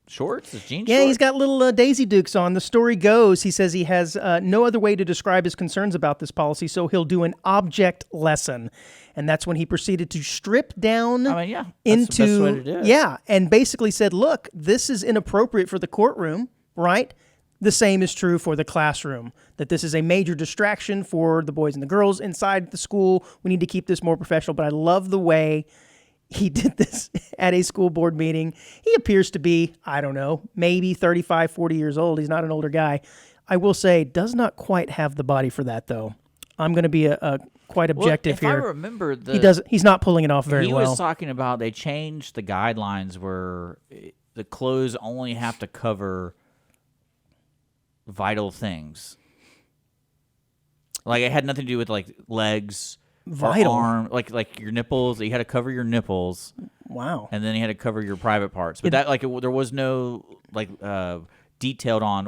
shorts, his jeans shorts? He's got little Daisy Dukes on. The story goes, he says he has no other way to describe his concerns about this policy, so he'll do an object lesson. And that's when he proceeded to strip down that's into... the best way to do it. Yeah, and basically said, look, this is inappropriate for the courtroom, right? The same is true for the classroom, that this is a major distraction for the boys and the girls inside the school. We need to keep this more professional, but I love the way he did this at a school board meeting. He appears to be, I don't know, maybe 35, 40 years old. He's not an older guy. I will say, does not quite have the body for that, though. I'm going to be quite objective here. If I remember, he's not pulling it off very well. He was talking about they changed the guidelines where the clothes only have to cover vital things. Like it had nothing to do with like legs. Vital. Arm, like your nipples. You had to cover your nipples. Wow. And then you had to cover your private parts. But there was no detailed on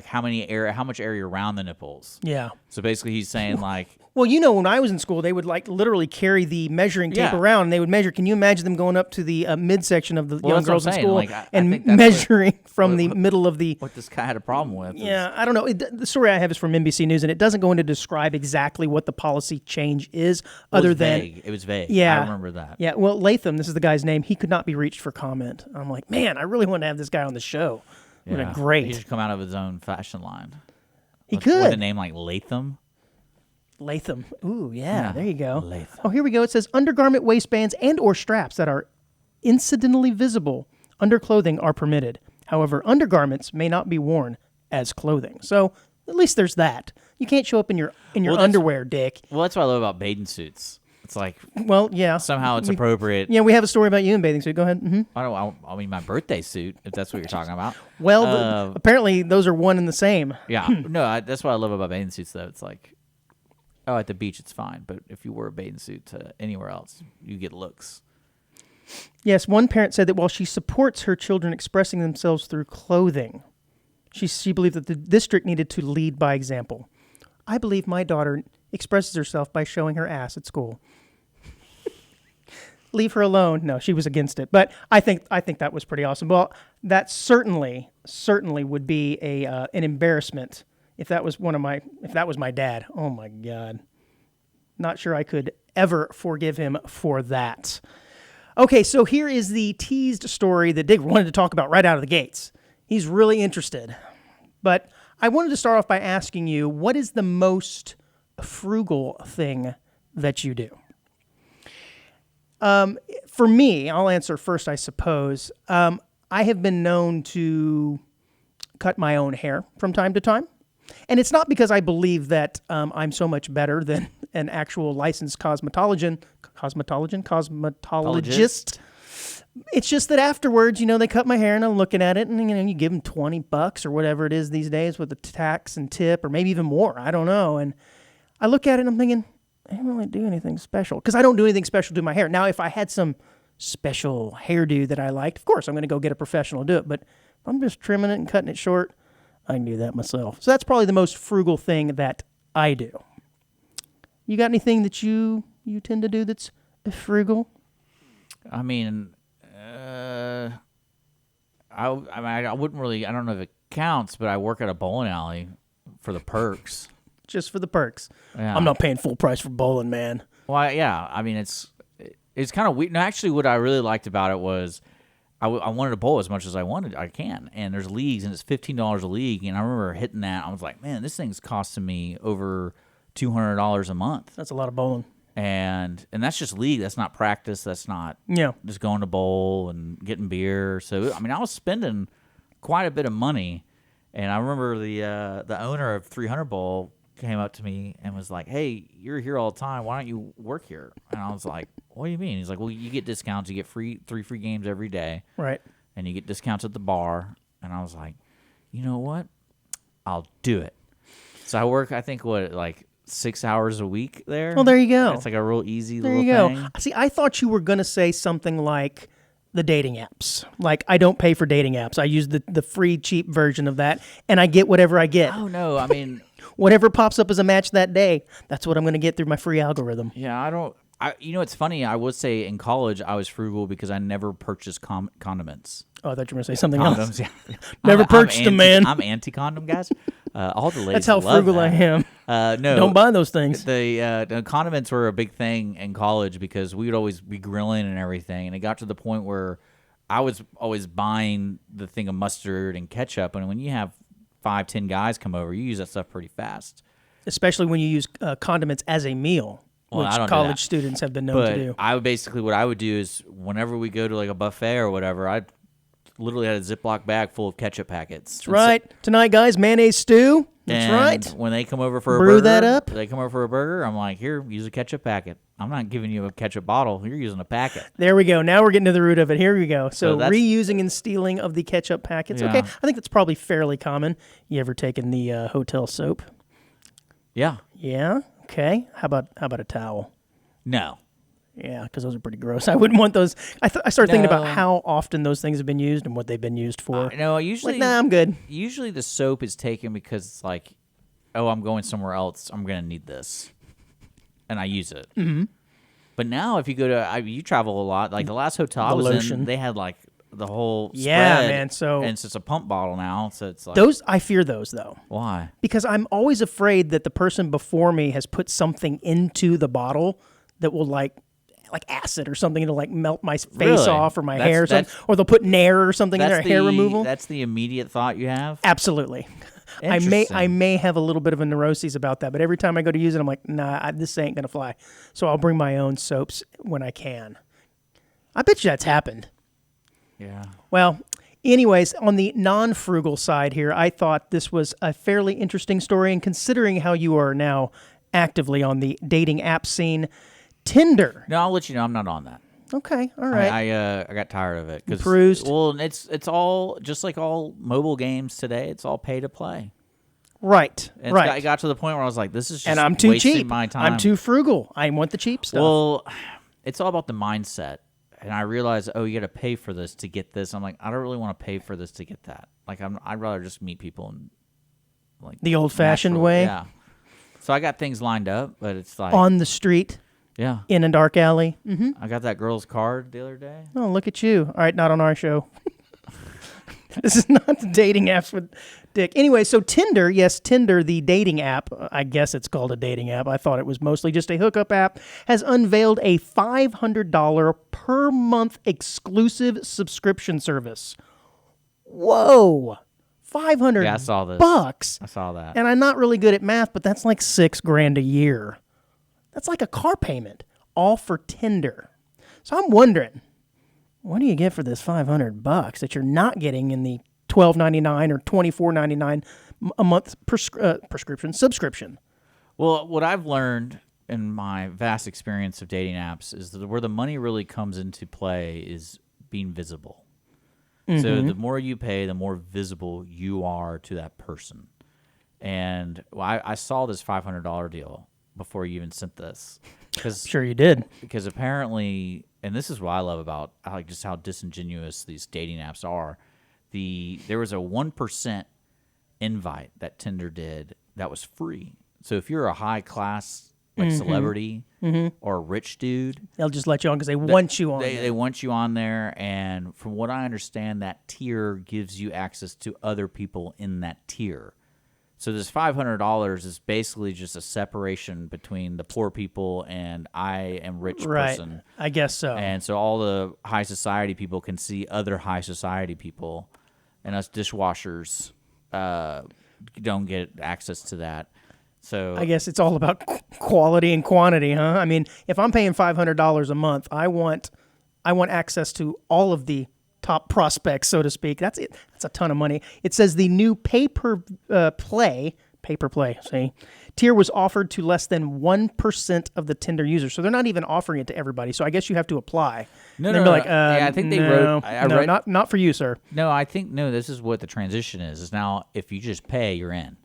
how much area around the nipples. Yeah. So basically, he's saying like. Well, when I was in school, they would literally carry the measuring tape around, and they would measure. Can you imagine them going up to the midsection of the young girls in school and measuring from the middle of the... What this guy had a problem with. Yeah, I don't know. The story I have is from NBC News, and it doesn't go into describe exactly what the policy change is, It was vague. Yeah. I remember that. Yeah, well, Latham, this is the guy's name, he could not be reached for comment. I'm like, man, I really want to have this guy on the show. Would have been great. He should come out of his own fashion line. He could. With a name like Latham. Latham. Ooh, yeah, there you go. Latham. Oh, here we go. It says undergarment waistbands and or straps that are incidentally visible under clothing are permitted. However, undergarments may not be worn as clothing. So at least there's that. You can't show up in your underwear, Dick. Well, that's what I love about bathing suits. It's like, well, yeah. Somehow it's appropriate. Yeah, we have a story about you in bathing suit. Go ahead. Mm-hmm. I mean, my birthday suit, if that's what you're talking about. Well, apparently those are one and the same. Yeah. No, that's what I love about bathing suits, though. It's like, at the beach it's fine, but if you wear a bathing suit to anywhere else, you get looks. Yes, one parent said that while she supports her children expressing themselves through clothing, she believed that the district needed to lead by example. I believe my daughter expresses herself by showing her ass at school. Leave her alone. No, she was against it, but I think that was pretty awesome. Well, that certainly would be an embarrassment if that was my dad. Oh my God. Not sure I could ever forgive him for that. Okay, so here is the teased story that Dick wanted to talk about right out of the gates. He's really interested. But I wanted to start off by asking you, what is the most frugal thing that you do? For me, I'll answer first, I suppose. I have been known to cut my own hair from time to time. And it's not because I believe that I'm so much better than an actual licensed cosmetologist. It's just that afterwards, they cut my hair and I'm looking at it and, you give them $20 or whatever it is these days with the tax and tip or maybe even more. I don't know. And I look at it and I'm thinking, I don't really do anything special because I don't do anything special to my hair. Now, if I had some special hairdo that I liked, of course, I'm going to go get a professional to do it. But if I'm just trimming it and cutting it short, I can do that myself. So that's probably the most frugal thing that I do. You got anything that you tend to do that's frugal? I mean, I wouldn't really. I don't know if it counts, but I work at a bowling alley for the perks. Just for the perks. Yeah. I'm not paying full price for bowling, man. Well, yeah. I mean, it's kind of weird. No, actually, what I really liked about it was I wanted to bowl as much as I can. And there's leagues, and it's $15 a league. And I remember hitting that. I was like, man, this thing's costing me over $200 a month. That's a lot of bowling. And that's just league. That's not practice. That's not Yeah. just going to bowl and getting beer. So I mean, I was spending quite a bit of money. And I remember the owner of 300 Bowl came up to me and was like, "Hey, you're here all the time. Why don't you work here?" And I was like, "What do you mean?" He's like, "Well, you get discounts. You get three free games every day, Right. and you get discounts at the bar." And I was like, "You know what? I'll do it." So I work, I think, like 6 hours a week there. Well, there you go. It's like a real easy There little you go. thing. See, I thought you were going to say something like the dating apps. Like, I don't pay for dating apps. I use the free, cheap version of that, and I get whatever I get. Oh no, I mean, Whatever pops up as a match that day, that's what I'm going to get through my free algorithm. yeah, I don't. You know, it's funny. I would say in college I was frugal because I never purchased condiments. Oh, I thought you were going to say something else. Condoms, yeah. Never purchased them, man. I'm anti-condom, guys. All the ladies That's how love frugal that. I am. No, Don't buy those things. The condiments were a big thing in college because we would always be grilling and everything, and it got to the point where I was always buying the thing of mustard and ketchup, and when you have 5-10 guys come over, you use that stuff pretty fast. Especially when you use condiments as a meal, Well, I which don't do college that. students have been known But to do. I would basically, what I would do is whenever we go to like a buffet or whatever, I literally had a Ziploc bag full of ketchup packets. That's right. Tonight, guys, mayonnaise stew. That's And right. when they come over for a Brew burger, that up. They come over for a burger. I'm like, here, use a ketchup packet. I'm not giving you a ketchup bottle. You're using a packet. There we go. Now we're getting to the root of it. Here we go. So that's- reusing and stealing of the ketchup packets. Yeah. Okay, I think that's probably fairly common. You ever taken the hotel soap? Yeah. Yeah. Okay. How about a towel? No. Yeah, because those are pretty gross. I wouldn't want those. I started thinking about No. how often those things have been used and what they've been used for. No. Usually, Like, nah, I'm good. Usually the soap is taken because it's like, oh, I'm going somewhere else. I'm gonna need this, and I use it. Mm-hmm. But now, if you go to, you travel a lot. Like the last hotel I The was lotion. in, they had like the whole Yeah, spread, man, so- and it's just a pump bottle now. So it's like, Those I fear those though. why? Because I'm always afraid that the person before me has put something into the bottle that will like acid or something to like melt my face Really? off or my That's- hair or something. that's- Or they'll put Nair or something in their hair removal. That's the immediate thought you have. Absolutely. I Interesting. may have a little bit of a neuroses about that, but every time I go to use it, I'm like, nah, this ain't gonna fly. So I'll bring my own soaps when I can. I bet you that's happened. Yeah. Well, anyways, on the non-frugal side here, I thought this was a fairly interesting story, and considering how you are now actively on the dating app scene, Tinder. No, I'll let you know. I'm not on that. Okay, all right. I got tired of it. Bruised. Well, it's all just like all mobile games today. It's all pay to play. Right, And right. It got to the point where I was like, this is just And I'm too wasting cheap. my time. I'm too frugal. I want the cheap stuff. Well, it's all about the mindset. And I realized, oh, you got to pay for this to get this. I'm like, I don't really want to pay for this to get that. Like, I'd rather just meet people in like The old-fashioned natural- way? Yeah. So I got things lined up, but it's like, On the street, yeah, in a dark alley. Mm-hmm. I got that girl's card the other day. Oh, look at you. All right, not on our show. This is not the dating apps with Dick. Anyway, so Tinder, yes, Tinder, the dating app, I guess it's called a dating app. I thought it was mostly just a hookup app, has unveiled a $500 per month exclusive subscription service. Whoa. 500 Yeah, I saw this. bucks. I saw that. And I'm not really good at math, but that's like $6,000 a year. That's like a car payment, all for Tinder. So I'm wondering, what do you get for this $500 that you're not getting in the $12.99 or $24.99 a month subscription? Well, what I've learned in my vast experience of dating apps is that where the money really comes into play is being visible. So the more you pay, the more visible you are to that person. And I saw this $500 deal before you even sent this. Sure you did. Because apparently, and this is what I love about like just how disingenuous these dating apps are. There was a 1% invite that Tinder did that was free. So if you're a high class like celebrity or a rich dude. They'll just let you on because they want you on. They want you on there, and from what I understand, that tier gives you access to other people in that tier. So this $500 is basically just a separation between the poor people and I am rich person. I guess so. And so all the high society people can see other high society people, and us dishwashers don't get access to that. So I guess it's all about quality and quantity, huh? I mean, if I'm paying $500 a month, I want access to all of the top prospects, so to speak. That's it. That's a ton of money. It says the new pay-per-play tier was offered to less than 1% of the Tinder users. So they're not even offering it to everybody. So I guess you have to apply. No. I think they wrote. I read, not for you, sir. No, this is what the transition is now if you just pay, you're in.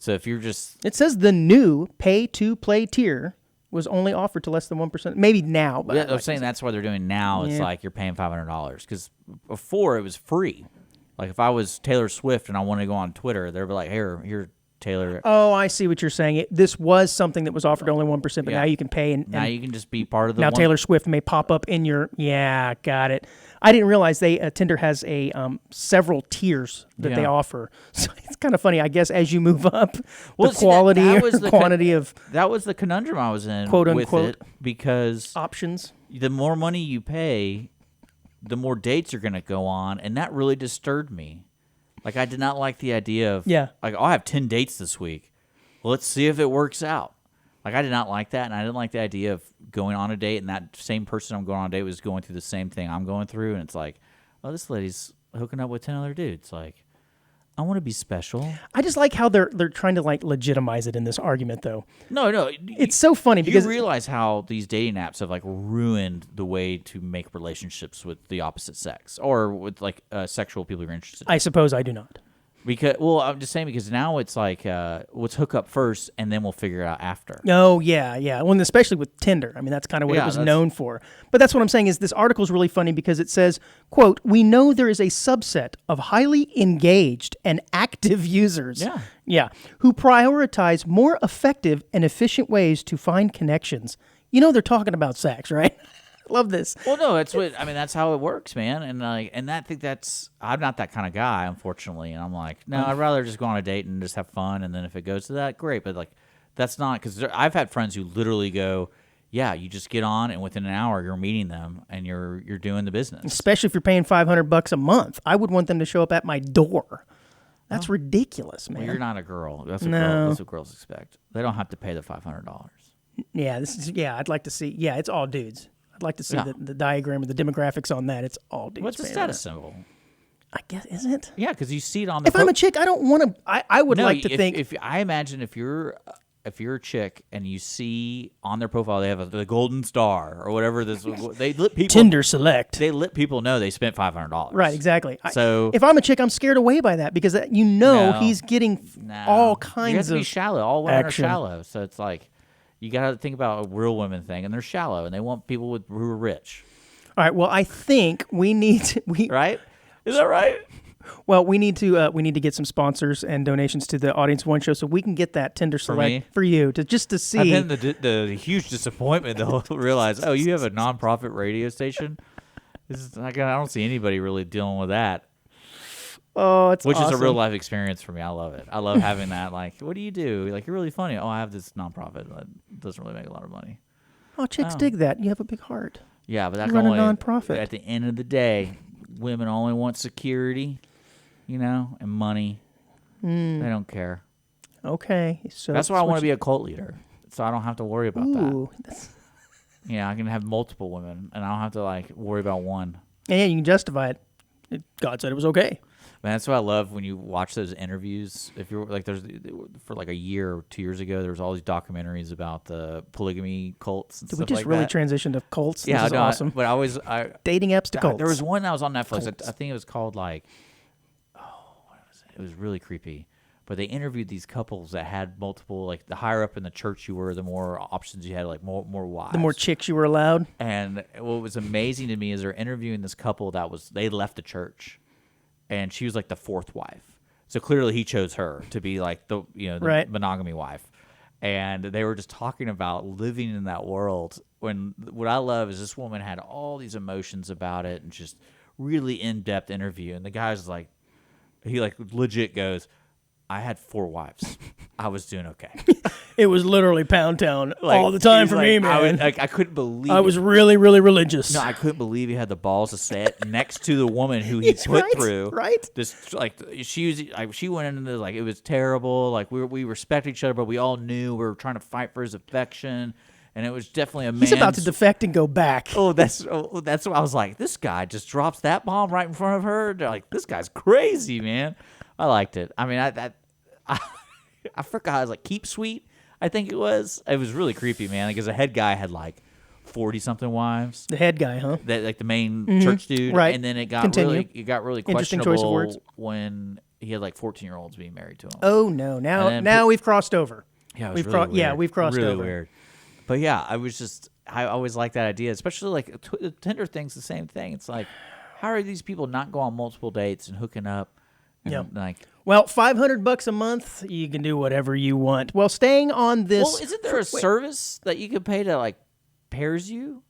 So if you're just... It says the new pay-to-play tier was only offered to less than 1%. Maybe now. But yeah, I'm saying that's what they're doing now. It's like you're paying $500. Because before, it was free. Like, if I was Taylor Swift and I wanted to go on Twitter, they'd be like, here, Taylor. Oh, I see what you're saying. This was something that was offered to only 1%, but now you can pay. And now you can just be part of the... Now Taylor Swift may pop up in your... Yeah, got it. I didn't realize Tinder has several tiers that they offer. So it's kind of funny. I guess as you move up, the quality or quantity of... That was the conundrum I was in quote unquote, with it, because... Options. The more money you pay, the more dates you're going to go on, and that really disturbed me. Like, I did not like the idea of... Like, I'll have 10 dates this week. Well, let's see if it works out. Like, I did not like that, and I didn't like the idea of going on a date, and that same person I'm going on a date was going through the same thing I'm going through, and it's like, oh, this lady's hooking up with 10 other dudes. Like, I want to be special. I just like how they're trying to, like, legitimize it in this argument, though. No. It's so funny because... You realize how these dating apps have, like, ruined the way to make relationships with the opposite sex or with, like, sexual people you're interested in. I suppose I do not. Because, well, I'm just saying because now it's like, let's hook up first and then we'll figure it out after. Oh, yeah. Well, especially with Tinder. I mean, that's kind of what it was known for. But that's what I'm saying is this article is really funny because it says, quote, we know there is a subset of highly engaged and active users. Yeah. Who prioritize more effective and efficient ways to find connections. You know they're talking about sex, right? Love this. Well, no, that's how it works, man. And I think I'm not that kind of guy, unfortunately. And I'm like, no, I'd rather just go on a date and just have fun. And then if it goes to that, great. But like, that's not, because I've had friends who literally go, yeah, you just get on and within an hour you're meeting them and you're doing the business. Especially if you're paying $500 a month. I would want them to show up at my door. That's ridiculous, man. Well, you're not a girl. That's what girls expect. They don't have to pay the $500. Yeah, I'd like to see. Yeah, it's all dudes. I'd like to see the diagram of the demographics on that. It's all dudes. What's the status symbol? I guess, is it? Yeah, because you see it on the... If I'm a chick, I don't want to... I would like to think... If I imagine if you're a chick and you see on their profile they have the golden star or whatever, they let people... Tinder Select. They let people know they spent $500. Right, exactly. So if I'm a chick, I'm scared away by that because he's getting all kinds of... You have to be shallow. All women action. are shallow. So it's like... You got to think about a real women thing, and they're shallow, and they want people who are rich. All right. Well, I think we need to, right? Is that right? Well, we need to get some sponsors and donations to the Audience One show so we can get that Tinder Select for you to see. And then the huge disappointment they'll realize, oh, you have a nonprofit radio station. This is I don't see anybody really dealing with that. Oh, it's Which awesome. is a real life experience for me. I love it. I love having that. Like, what do you do? Like, you're really funny. Oh, I have this nonprofit that doesn't really make a lot of money. Oh, chicks dig that. You have a big heart. Yeah, but that's run a nonprofit. At the end of the day, women only want security, and money. They don't care. Okay, so that's why I want to be a cult leader, so I don't have to worry about that. Yeah, I can have multiple women, and I don't have to worry about one. Yeah, you can justify it. God said it was okay. Man, that's what I love when you watch those interviews. If you're there's for a year or 2 years ago, there was all these documentaries about the polygamy cults and Did stuff like that. we just really transition to cults? Yeah, this is awesome. But dating apps to cults. There was one that was on Netflix. I think it was called what was it? It was really creepy. But they interviewed these couples that had multiple, the higher up in the church you were, the more options you had, more wives. The more chicks you were allowed. And what was amazing to me is they're interviewing this couple they left the church. And she was the fourth wife. So clearly he chose her to be the monogamy wife. And they were just talking about living in that world. When what I love is this woman had all these emotions about it and just really in-depth interview. And the guy's like, he like legit goes, I had 4 wives. I was doing okay. It was literally Pound Town Like, all the time for like, me, man. I couldn't believe I was really, really religious. No, I couldn't believe he had the balls to say it next to the woman who he put through. Right? This like she went into this, like it was terrible. Like we respect each other, but we all knew we were trying to fight for his affection, and it was definitely a man. He's about to defect and go back. That's what I was like. This guy just drops that bomb right in front of her. They're like, this guy's crazy, man. I liked it. I mean, I forgot. I was like, Keep Sweet, I think it was. It was really creepy, man, because the head guy had like 40-something wives. The head guy, huh? That like the main church dude, right? And then it got Continue. really Interesting choice of questionable words. when he had like 14-year-olds being married to him. Oh no! Now we've crossed over. Yeah, it was really weird. Yeah, we've crossed really over. Weird. But yeah, I always like that idea, especially like the Tinder thing's the same thing. It's like, how are these people not go on multiple dates and hooking up? And Yeah. like, well, $500 a month, you can do whatever you want. Well, staying on this. well, isn't there a service that you could pay to like pairs you?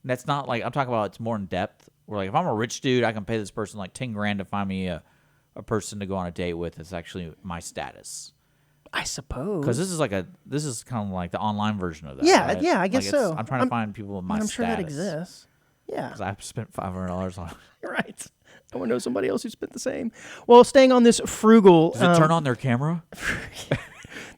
That's not like I'm talking about. It's more in depth. Where like if I'm a rich dude, I can pay this person like $10,000 to find me a person to go on a date with. That's actually my status. I suppose. Because this is kind of like the online version of that. Yeah, right? yeah, I guess Like so. I'm trying to find people with my I'm status. sure that exists. Yeah. Because I've spent $500 on it. Right. I want to know somebody else who spent the same. Well, staying on this frugal. Does it turn on their camera?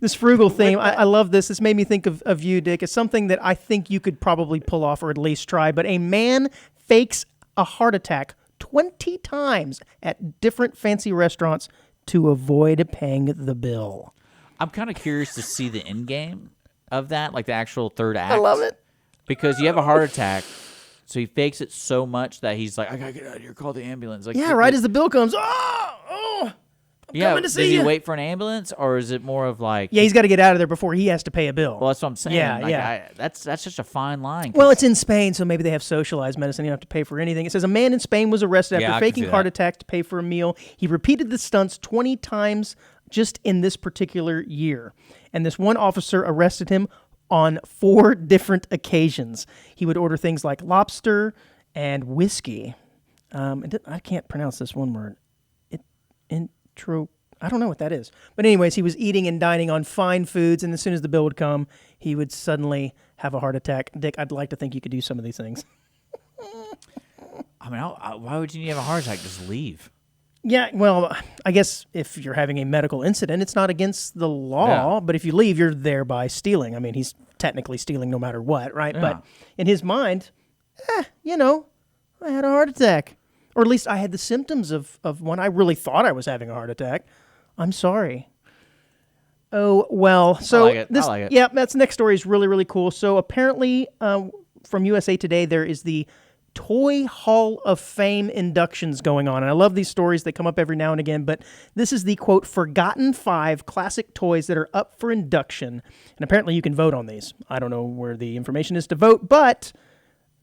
This frugal theme, I love this. This made me think of you, Dick. It's something that I think you could probably pull off or at least try. But a man fakes a heart attack 20 times at different fancy restaurants to avoid paying the bill. I'm kind of curious to see the end game of that, like the actual third act. I love it. Because you have a heart attack, so he fakes it so much that he's like, I gotta get out of here, call the ambulance. Like, Yeah, right as the bill comes. I'm coming to see does he you. wait for an ambulance, or is it more of like, Yeah, he's got to get out of there before he has to pay a bill. well, that's what I'm saying. Yeah, Like, yeah. That's such a fine line. Well, it's in Spain, so maybe they have socialized medicine. You don't have to pay for anything. It says a man in Spain was arrested Yeah, after I can faking see heart that. attack to pay for a meal. He repeated the stunts 20 times just in this particular year. And this one officer arrested him on 4 different occasions. He would order things like lobster and whiskey. I can't pronounce this one word. I don't know what that is. But anyways, he was eating and dining on fine foods, and as soon as the bill would come, he would suddenly have a heart attack. Dick, I'd like to think you could do some of these things. I mean, why would you need to have a heart attack? Just leave. Yeah, well, I guess if you're having a medical incident, it's not against the law, Yeah. but if you leave, you're thereby stealing. I mean, he's technically stealing no matter what, right? Yeah. But in his mind, I had a heart attack. Or at least I had the symptoms of when I really thought I was having a heart attack. I'm sorry. Oh, well, so I like it. Yeah, that's next story is really, really cool. So apparently from USA Today, there is the Toy Hall of Fame inductions going on. And I love these stories. They come up every now and again. But this is the, quote, forgotten 5 classic toys that are up for induction. And apparently you can vote on these. I don't know where the information is to vote, but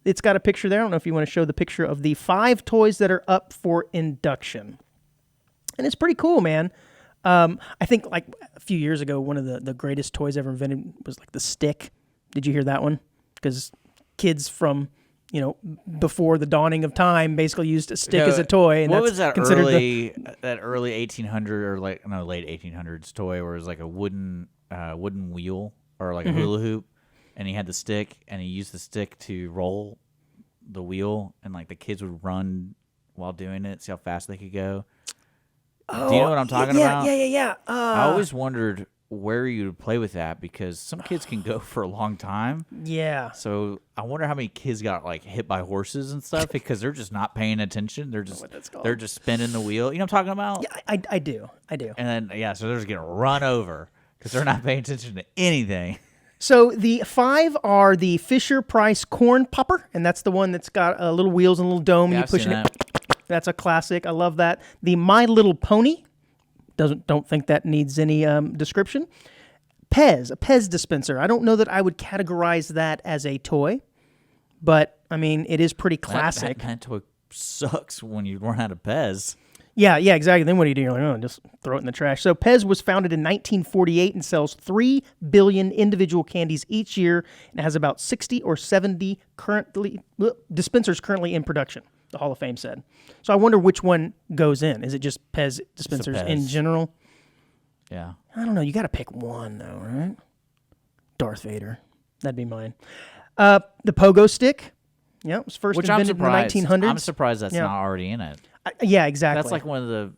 it's got a picture there. I don't know if you want to show the picture of the 5 toys that are up for induction. And it's pretty cool, man. I think like a few years ago, one of the greatest toys ever invented was like the stick. Did you hear that one? Because kids from, before the dawning of time basically used a stick as a toy. And what that's was that considered early 1800 or late 1800s toy where it was like a wooden wheel or like a hula hoop, and he had the stick and he used the stick to roll the wheel, and like the kids would run while doing it, see how fast they could go. Do you know what I'm talking about? Yeah. I always wondered where you would play with that because some kids can go for a long time. Yeah. So I wonder how many kids got like hit by horses and stuff because they're just not paying attention. They're just spinning the wheel. You know what I'm talking about? Yeah, I do. And then so they're just getting run over because they're not paying attention to anything. So the 5 are the Fisher-Price corn popper, and that's the one that's got little wheels and a little dome. Yeah, You I've push seen it. that. That's a classic. I love that. The My Little Pony. Don't think that needs any description. A Pez dispenser. I don't know that I would categorize that as a toy, but I mean it is pretty classic. That toy sucks when you run out of Pez. Yeah, exactly. Then what do you do? You're like, oh, just throw it in the trash. So Pez was founded in 1948 and sells 3 billion individual candies each year and has about 60 or 70 dispensers currently in production, the Hall of Fame said. So I wonder which one goes in. Is it just Pez dispensers Pez. in general? Yeah. I don't know. You got to pick one, though, right? Darth Vader. That'd be mine. The Pogo Stick. Yeah, it was first Which I'm invented in the surprised. 1900s. I'm surprised that's not already in it. Yeah, exactly. That's like one of the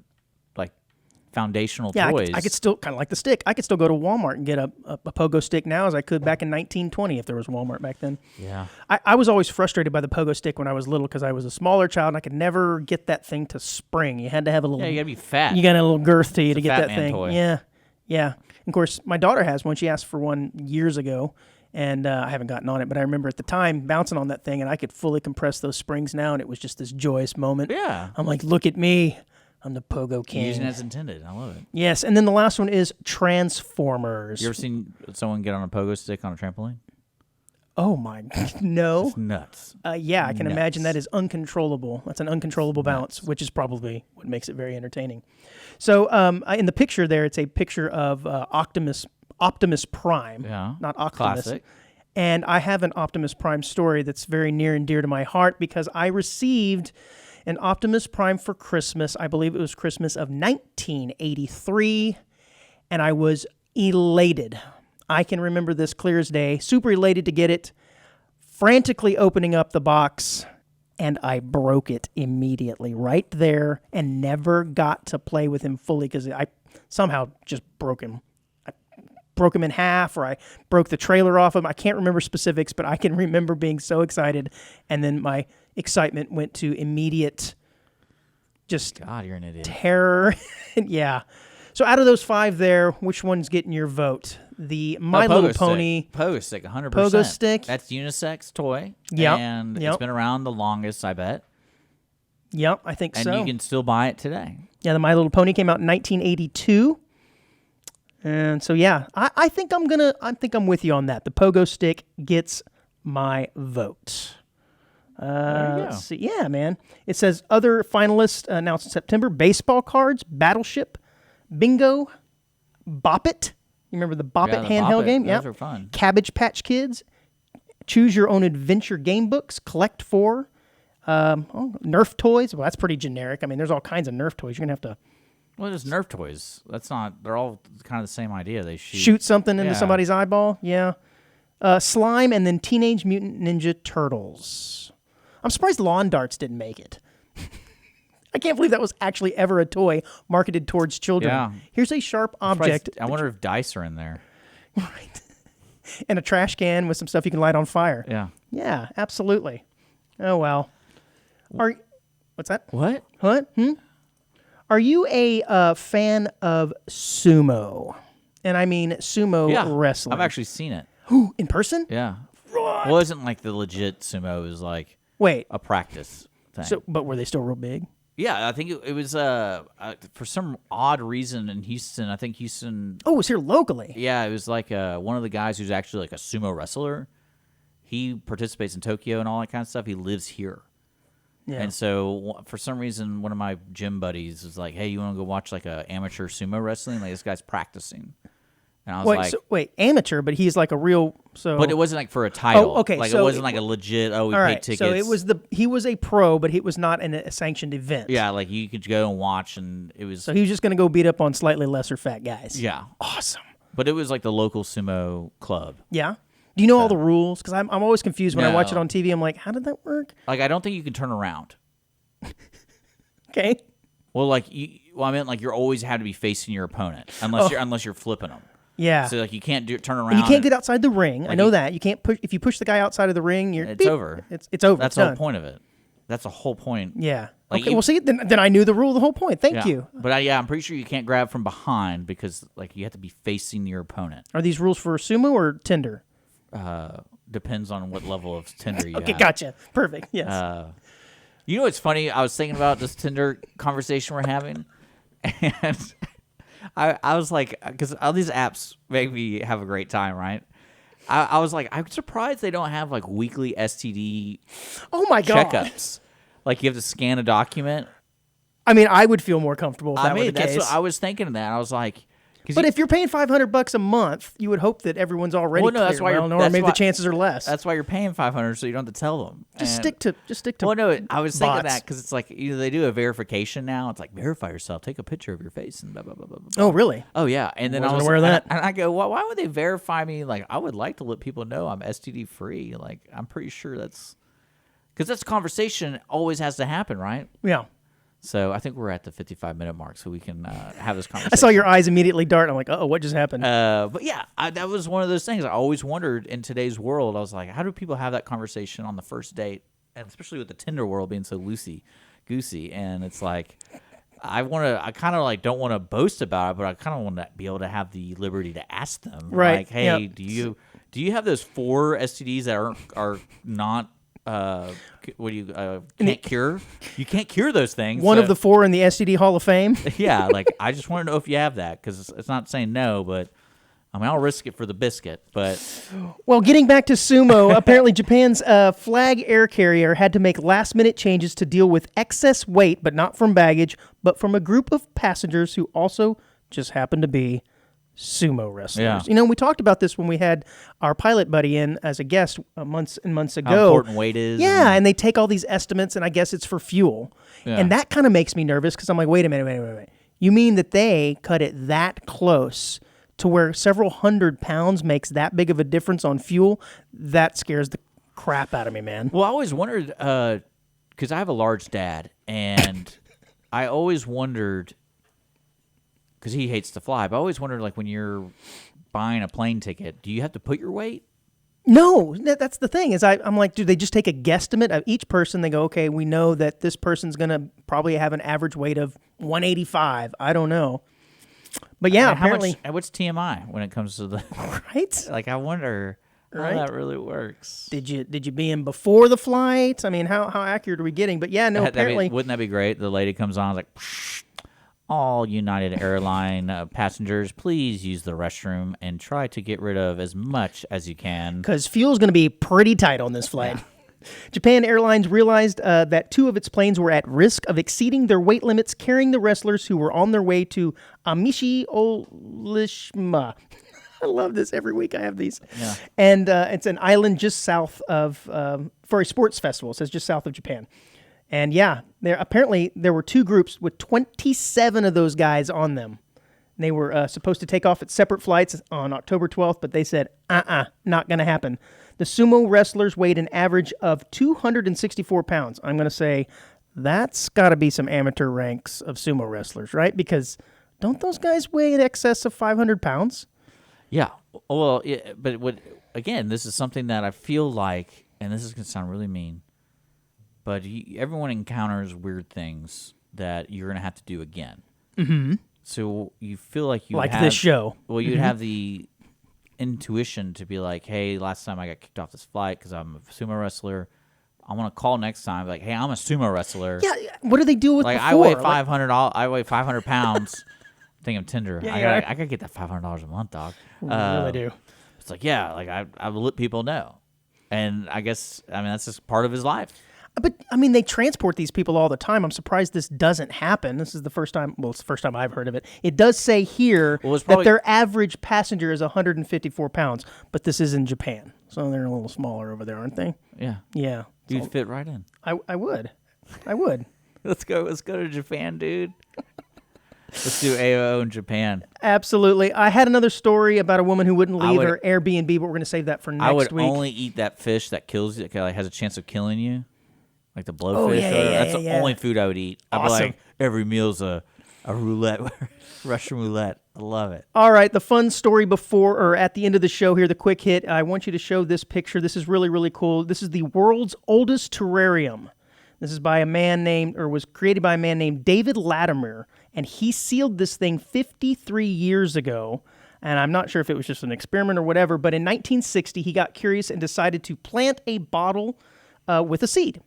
foundational yeah, toys. I could still kind of like the stick. I could still go to Walmart and get a pogo stick now as I could back in 1920 if there was Walmart back then. Yeah. I was always frustrated by the pogo stick when I was little because I was a smaller child and I could never get that thing to spring. You had to have a little. Yeah, you gotta be fat. You got a little girth to you to get that man thing. toy. Yeah. Of course, my daughter has one. She asked for one years ago, and I haven't gotten on it. But I remember at the time bouncing on that thing, and I could fully compress those springs now, and it was just this joyous moment. Yeah. I'm like, look at me. I'm the Pogo King. Using it as intended. I love it. Yes, and then the last one is Transformers. You ever seen someone get on a pogo stick on a trampoline? Oh my, no. It's nuts. Yeah, I can imagine Nuts. that is uncontrollable. That's an uncontrollable bounce, which is probably what makes it very entertaining. So in the picture there, it's a picture of Optimus Prime, not Optimus. Classic. And I have an Optimus Prime story that's very near and dear to my heart because I received an Optimus Prime for Christmas. I believe it was Christmas of 1983, and I was elated. I can remember this clear as day. Super elated to get it, frantically opening up the box, and I broke it immediately right there and never got to play with him fully because I somehow just broke him. I broke him in half, or I broke the trailer off him. I can't remember specifics, but I can remember being so excited, and then my excitement went to immediate just God, you're an idiot. terror. Yeah. So out of those 5 there, which one's getting your vote? The My Little Pony. Pogo Stick, 100%. Pogo Stick. That's unisex toy. Yep. And it's been around the longest, I bet. Yep, I think so. And you can still buy it today. Yeah, the My Little Pony came out in 1982. And so yeah, I think I'm with you on that. The Pogo Stick gets my vote. Let's see. Yeah, man. It says other finalists announced in September: baseball cards, Battleship, Bingo, Bop It. You remember the Bop It handheld game? Yeah, those are fun. Cabbage Patch Kids, Choose Your Own Adventure game books, Collect 4, Nerf toys. Well, that's pretty generic. I mean, there's all kinds of Nerf toys. You're gonna have to. Well, there's Nerf toys. That's not. They're all kind of the same idea. They shoot something into somebody's eyeball. Yeah. Slime, and then Teenage Mutant Ninja Turtles. I'm surprised lawn darts didn't make it. I can't believe that was actually ever a toy marketed towards children. Yeah. Here's a sharp object. I wonder if dice are in there. Right. And a trash can with some stuff you can light on fire. Yeah. Yeah, absolutely. Oh, well. What's that? What? Are you a fan of sumo? And I mean sumo wrestling. I've actually seen it. Who, in person? Yeah. What? Well, it wasn't like the legit sumo. It was like a practice thing. So, but were they still real big? Yeah, I think it was for some odd reason in Houston. I think Houston. Oh, it was here locally. Yeah, it was like one of the guys who's actually like a sumo wrestler. He participates in Tokyo and all that kind of stuff. He lives here. Yeah. And so for some reason, one of my gym buddies was like, "Hey, you want to go watch like a amateur sumo wrestling? Like this guy's practicing." And I was amateur, but he's like a real. But it wasn't like for a title. Oh, okay. Like so it wasn't like a legit. Oh, we paid tickets. So it was he was a pro, but it was not a sanctioned event. Yeah, like you could go and watch, and it was. So he was just going to go beat up on slightly lesser fat guys. Yeah. Awesome. But it was like the local sumo club. Yeah. Do you know all the rules? Because I'm always confused when I watch it on TV. I'm like, how did that work? Like I don't think you can turn around. Okay. Well, I meant like you're always have to be facing your opponent unless you're flipping them. Yeah. So like you can't turn around. You can't get outside the ring. Like I know that. You can't push if you push the guy outside of the ring, it's over. It's over. That's the whole point of it. That's the whole point. Yeah. Like okay. Well, see, then I knew the rule. The whole point. Thank you. But I'm pretty sure you can't grab from behind because like you have to be facing your opponent. Are these rules for sumo or Tinder? Depends on what level of Tinder you have. Okay, gotcha. Perfect. Yes. You know what's funny? I was thinking about this Tinder conversation we're having, and I was like, because all these apps make me have a great time, right? I was like, I'm surprised they don't have like weekly STD oh my God. checkups. Like you have to scan a document. I mean, I would feel more comfortable if that were the that's case. what I was thinking of that. I was like, but if you're paying $500 a month, you would hope that everyone's already well, no, that's why or maybe the chances are less. That's why you're paying $500, so you don't have to tell them. Just stick to. Well, no, I was thinking bots. that because it's like they do a verification now. It's like verify yourself, take a picture of your face, and blah blah blah blah. blah. Oh, really? Oh yeah, and then Wasn't aware of that. and I go, well, why would they verify me? Like, I would like to let people know I'm STD free. Like, I'm pretty sure that's because that's conversation always has to happen, right? Yeah. So I think we're at the 55-minute mark, so we can have this conversation. I saw your eyes immediately dart. I'm like, oh, what just happened? But yeah, that was one of those things I always wondered in today's world. I was like, how do people have that conversation on the first date? And especially with the Tinder world being so loosey-goosey. And it's like, I kind of like don't want to boast about it, but I kind of want to be able to have the liberty to ask them. Right. Like, hey, do you have those 4 STDs that are not what do you can't cure? You can't cure those things. One of the 4 in the STD Hall of Fame. Yeah, like I just want to know if you have that because it's not saying no, but I mean I'll risk it for the biscuit. But well, getting back to sumo, apparently Japan's flag air carrier had to make last-minute changes to deal with excess weight, but not from baggage, but from a group of passengers who also just happened to be sumo wrestlers. Yeah. You know, we talked about this when we had our pilot buddy in as a guest months and months ago. how important weight is. Yeah, and they take all these estimates, and I guess it's for fuel. Yeah. And that kind of makes me nervous because I'm like, wait a minute. You mean that they cut it that close to where several hundred pounds makes that big of a difference on fuel? That scares the crap out of me, man. Well, I always wondered because I have a large dad, and I always wondered. Because he hates to fly, but I always wondered, like, when you're buying a plane ticket, do you have to put your weight? No, that's the thing. I'm like, do they just take a guesstimate of each person? They go, okay, we know that this person's going to probably have an average weight of 185. I don't know. But yeah, apparently. What's TMI when it comes to the... Right? Like, I wonder how that really works. Did you be in before the flight? I mean, how accurate are we getting? But yeah, no, apparently. Wouldn't that be great? The lady comes on, like... All United Airline passengers, please use the restroom and try to get rid of as much as you can. Because fuel's going to be pretty tight on this flight. Yeah. Japan Airlines realized that 2 of its planes were at risk of exceeding their weight limits, carrying the wrestlers who were on their way to Amishi Olishima. I love this. Every week I have these. Yeah. And it's an island just south of, for a sports festival. It says just south of Japan. And yeah, apparently there were 2 groups with 27 of those guys on them. They were supposed to take off at separate flights on October 12th, but they said, not going to happen. The sumo wrestlers weighed an average of 264 pounds. I'm going to say that's got to be some amateur ranks of sumo wrestlers, right? Because don't those guys weigh in excess of 500 pounds? Yeah. Well, but again, this is something that I feel like, and this is going to sound really mean, but everyone encounters weird things that you're going to have to do again. Mm-hmm. So you feel like you have... this show. Well, you'd have the intuition to be like, hey, last time I got kicked off this flight because I'm a sumo wrestler. I want to call next time, like, hey, I'm a sumo wrestler. Yeah, what do they do with like before? I weigh 500 pounds. Think of Tinder. Yeah, I gotta get that $500 a month, dog. Really do. It's like, yeah, like I let people know. And I guess, I mean, that's just part of his life. But, I mean, they transport these people all the time. I'm surprised this doesn't happen. This is the first time, well, it's the first time I've heard of it. It does say here that their average passenger is 154 pounds, but this is in Japan. So they're a little smaller over there, aren't they? Yeah. Yeah. You'd fit right in. I would. I would. Let's go to Japan, dude. Let's do AOO in Japan. Absolutely. I had another story about a woman who wouldn't leave her Airbnb, but we're going to save that for next week. I would only eat that fish that kills you, that like, has a chance of killing you. Like the blowfish. Oh, That's the only food I would eat. I'd awesome. be like, every meal's a roulette, Russian roulette. I love it. All right, the fun story before or at the end of the show here, the quick hit. I want you to show this picture. This is really, really cool. This is the world's oldest terrarium. This is by a man named, or was created by a man named David Latimer, and he sealed this thing 53 years ago. And I'm not sure if it was just an experiment or whatever, but in 1960, he got curious and decided to plant a bottle with a seed.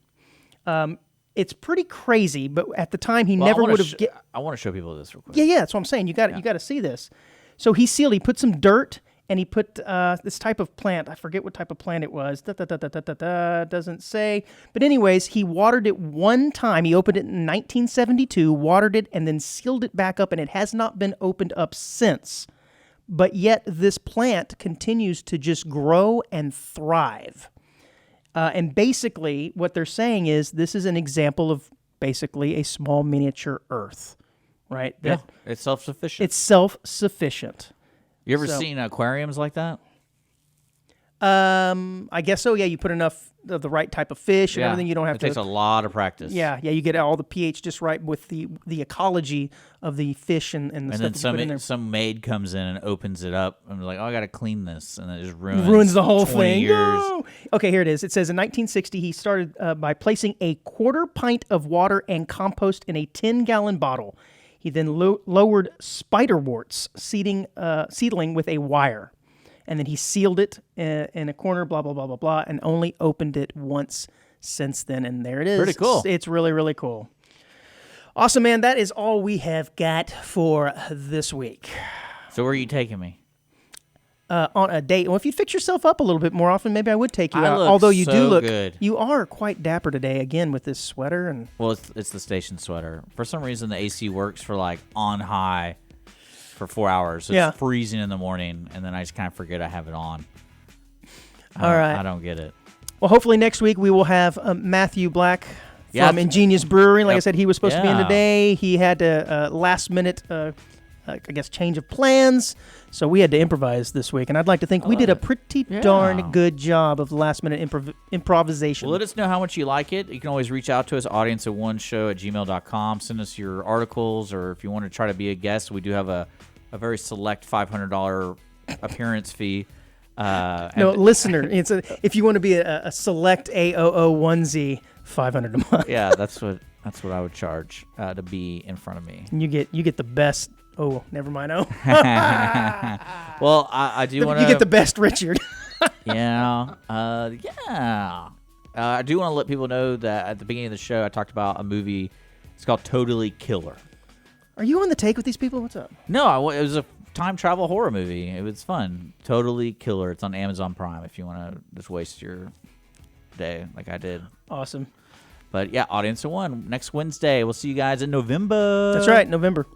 It's pretty crazy, but at the time he never would have. I want to show people this real quick. Yeah, that's what I'm saying. You got to see this. So he sealed. He put some dirt and he put this type of plant. I forget what type of plant it was. Doesn't say. But anyways, he watered it one time. He opened it in 1972, watered it, and then sealed it back up, and it has not been opened up since. But yet this plant continues to just grow and thrive. And basically what they're saying is this is an example of basically a small miniature Earth, right? Yeah, it's self-sufficient. It's self-sufficient. You ever seen aquariums like that? I guess so. Yeah, you put enough of the right type of fish and everything. You don't have It takes a lot of practice. Yeah, you get all the pH just right with the ecology of the fish and the and stuff then that you put in there. some maid comes in and opens it up and like, oh, I got to clean this, and it just ruins The whole 20 thing. years. No! Okay, here it is. It says in 1960 he started by placing a quarter pint of water and compost in a 10-gallon bottle. He then lowered spiderworts seedling with a wire. And then he sealed it in a corner, blah, blah, blah, blah, blah, and only opened it once since then. And there it is. Pretty cool. It's really, really cool. Awesome, man. That is all we have got for this week. So where are you taking me? On a date. Well, if you fix yourself up a little bit more often, maybe I would take you out. Look Although you so do look good. You are quite dapper today, again, with this sweater. And Well, it's the station sweater. For some reason, the AC works for like on high for 4 hours. So Yeah. It's freezing in the morning, and then I just kind of forget I have it on. All right. I don't get it. Well, hopefully next week we will have Matthew Black Yeah. from Ingenious Brewery. Like I said, he was supposed to be in Yeah. today. He had a last minute, I guess, change of plans. So we had to improvise this week. And I'd like to think we did a pretty darn good job of last minute improvisation. Well, let us know how much you like it. You can always reach out to us, audienceofoneshow@gmail.com. Send us your articles, or if you want to try to be a guest, we do have a very select $500 appearance fee. No, listener. If you want to be a select AOO onesie, $500 a month. Yeah, that's what I would charge to be in front of me. And you get the best. Oh, never mind. Oh, Well, I do want to. you get the best Richard. Yeah. I do want to let people know that at the beginning of the show, I talked about a movie. It's called Totally Killer. Are you on the take with these people? What's up? No, it was a time travel horror movie. It was fun. Totally Killer. It's on Amazon Prime if you want to just waste your day like I did. Awesome. But yeah, Audience of One next Wednesday. We'll see you guys in November. That's right, November.